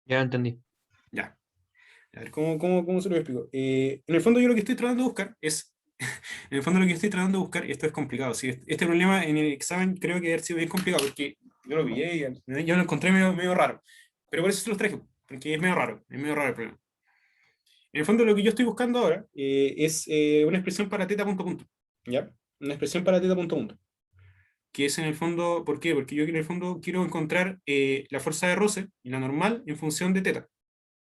Ya lo entendí. Ya. A ver, ¿cómo se lo explico? En el fondo yo lo que estoy tratando de buscar es, en el fondo lo que estoy tratando de buscar, y esto es complicado, ¿sí? Este problema en el examen creo que debe haber sido bien complicado, porque yo lo vi y yo lo encontré medio raro, pero por eso se los traje, porque es medio raro el problema. En el fondo lo que yo estoy buscando ahora es una expresión para teta punto punto, ¿ya? Una expresión para teta punto punto, que es en el fondo, ¿por qué? Porque yo en el fondo quiero encontrar la fuerza de roce y la normal en función de teta,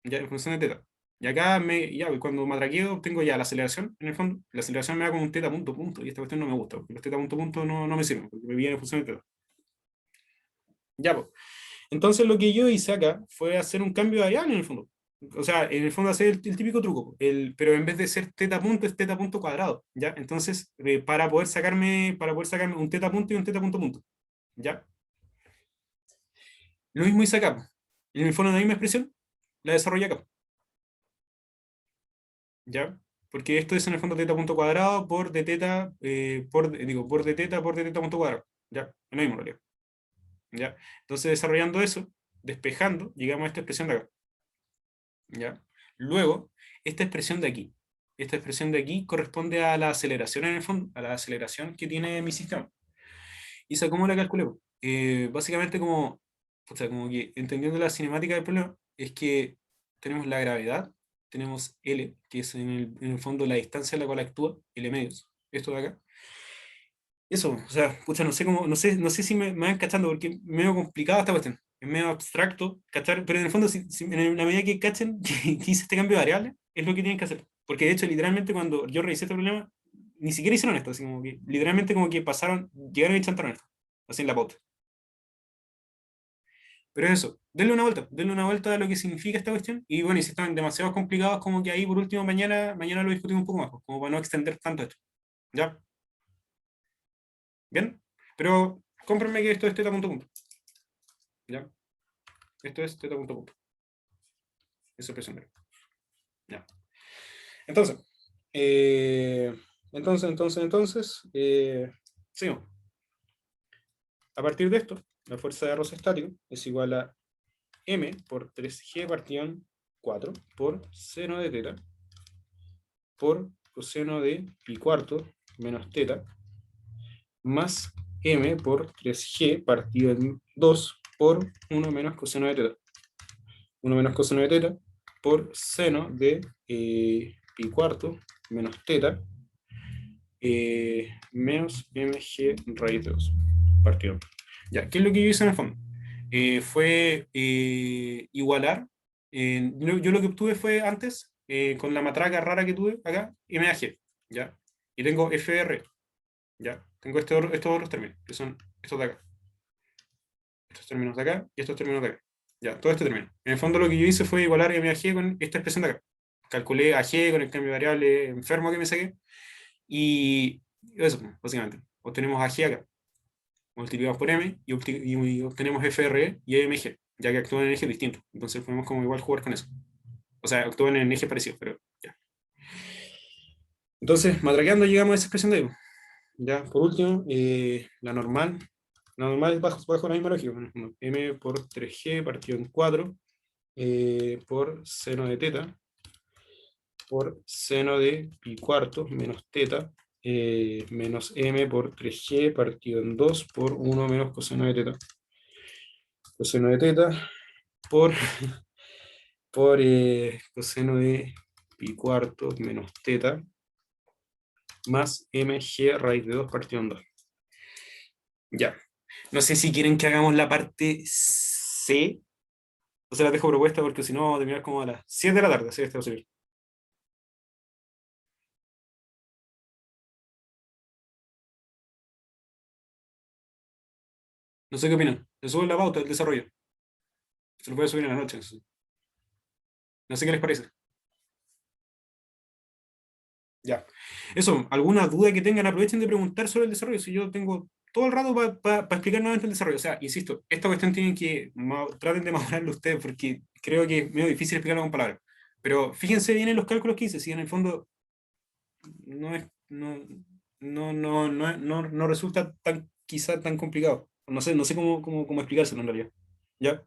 ¿ya? En función de teta. Y acá, cuando matraqueo, obtengo ya la aceleración, en el fondo. La aceleración me da como un teta punto punto, y esta cuestión no me gusta, porque los teta punto punto no me sirven, porque me vienen en función de teta. Ya, pues. Entonces lo que yo hice acá fue hacer un cambio de variable en el fondo. O sea, en el fondo hacer el típico truco, pero en vez de ser teta punto, es teta punto cuadrado, ¿ya? Entonces, para poder sacarme un teta punto y un teta punto punto, ¿ya? Lo mismo hice acá, pues. En el fondo la misma expresión, la desarrollé acá. ¿Ya? Porque esto es en el fondo teta punto cuadrado por d teta, por d teta por d teta punto cuadrado. ¿Ya? Es lo mismo, en realidad. ¿Ya? Entonces, desarrollando eso, despejando, llegamos a esta expresión de acá. ¿Ya? Luego, esta expresión de aquí. Esta expresión de aquí corresponde a la aceleración en el fondo, a la aceleración que tiene mi sistema. ¿Y esa cómo la calculé? Básicamente como que entendiendo la cinemática del problema, es que tenemos la gravedad, tenemos L, que es en el fondo la distancia a la cual actúa, L medios, esto de acá. Eso, o sea, pucha, no sé si me van cachando, porque es medio complicado esta cuestión, es medio abstracto, cachar, pero en el fondo, en la medida que cachen que hice este cambio de variable, es lo que tienen que hacer. Porque de hecho, literalmente, cuando yo revisé este problema, ni siquiera hicieron esto, así como que, literalmente como que llegaron y chantaron esto, así en la pauta. Pero eso, denle una vuelta a lo que significa esta cuestión. Y bueno, y si están demasiado complicados, como que ahí por último mañana lo discutimos un poco más, pues, como para no extender tanto esto. ¿Ya? ¿Bien? Pero cómprenme que esto es teta punto punto. ¿Ya? Esto es teta punto punto. Eso es presión de. ¿Ya? Entonces, sigamos. A partir de esto, la fuerza de roce estático es igual a m por 3g partido en 4 por seno de teta por coseno de pi cuarto menos teta más m por 3g partido en 2 por 1 menos coseno de teta. 1 menos coseno de teta por seno de pi cuarto menos teta menos mg raíz de 2 partido. Ya, ¿qué es lo que yo hice en el fondo? Fue igualar. Yo lo que obtuve fue antes, con la matraca rara que tuve acá, MAG, ¿ya? Y tengo FR, ¿ya? Tengo estos otros términos, que son estos de acá. Estos términos de acá y estos términos de acá. Ya, todo este término. En el fondo lo que yo hice fue igualar MAG con esta expresión de acá. Calculé AG con el cambio de variable enfermo que me saqué. Y eso, básicamente. Obtenemos AG acá. Multiplicamos por M y obtenemos FRE y MG, ya que actúan en ejes distintos. Entonces podemos como igual jugar con eso. O sea, actúan en ejes parecidos, pero ya. Entonces, matraqueando llegamos a esa expresión de ahí. Ya, por último, la normal. La normal es bajo la misma lógica. M por 3G partido en 4 por seno de teta por seno de pi cuarto menos teta menos m por 3g partido en 2 por 1 menos coseno de teta. Coseno de teta por, por coseno de pi cuarto menos teta más mg raíz de 2 partido en 2. Ya. No sé si quieren que hagamos la parte C. O sea, la dejo propuesta porque si no, vamos a terminar como a las 7 de la tarde. Así que está posible. No sé qué opinan. Le subo la pauta del desarrollo. Se lo puede subir en la noche. No sé qué les parece. Ya. Eso, alguna duda que tengan, aprovechen de preguntar sobre el desarrollo. Si yo tengo todo el rato para explicar nuevamente el desarrollo. O sea, insisto, esta cuestión tienen que traten de madurarlo ustedes porque creo que es medio difícil explicarlo con palabras. Pero fíjense bien en los cálculos que hice, si en el fondo no es, no resulta tan, quizá tan complicado. No sé cómo explicárselo en realidad. ¿Ya?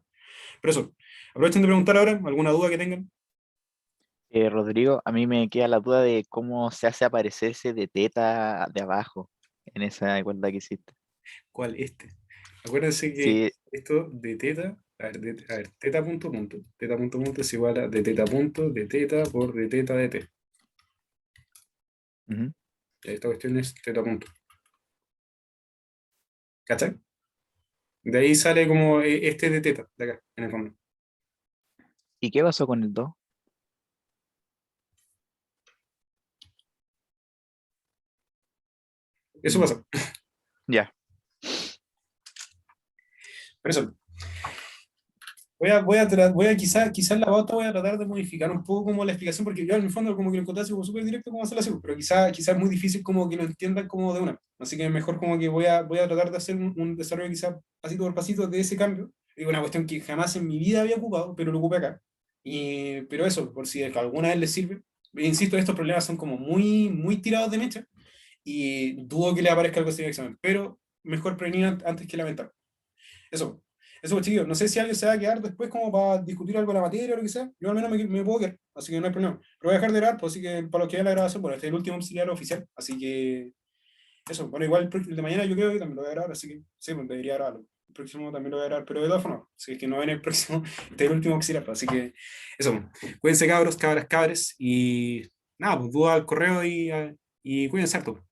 Pero eso, aprovechen de preguntar ahora alguna duda que tengan. Rodrigo, a mí me queda la duda de cómo se hace aparecerse de teta de abajo en esa igualdad que hiciste. ¿Cuál? Este. Acuérdense que Sí, esto de teta, a ver, teta punto punto. Teta punto punto es igual a de teta punto, de teta por de teta de t. ujú. Esta cuestión es teta punto. ¿Cachai? De ahí sale como este de teta, de acá, en el fondo. ¿Y qué pasó con el 2? Eso pasa. Ya, Por eso. Quizás la pauta voy a tratar de modificar un poco como la explicación, porque yo en el fondo como que lo encontré así como súper directo como hacerlo así, pero quizás es muy difícil como que lo entiendan como de una. Así que mejor como que voy a tratar de hacer un desarrollo quizás pasito por pasito de ese cambio. Es una cuestión que jamás en mi vida había ocupado, pero lo ocupé acá. Pero eso, por si alguna vez les sirve. Insisto, estos problemas son como muy tirados de mecha y dudo que le aparezca algo así en el examen, pero mejor prevenir antes que lamentar. Eso. Eso, pues, chiquillos. No sé si alguien se va a quedar después como para discutir algo de la materia o lo que sea. Yo al menos me puedo quedar, así que no hay problema. Pero voy a dejar de grabar, pues, así que para los que vean la grabación, bueno, este es el último auxiliar oficial, así que eso. Bueno, igual el de mañana yo creo que también lo voy a grabar, así que sí, pues debería grabarlo. El próximo también lo voy a grabar, pero de todas formas, si es que no ven el próximo, este es el último auxiliar, pues, así que eso. Cuídense cabros, cabras, cabres, y nada, pues duda al correo y cuídense harto.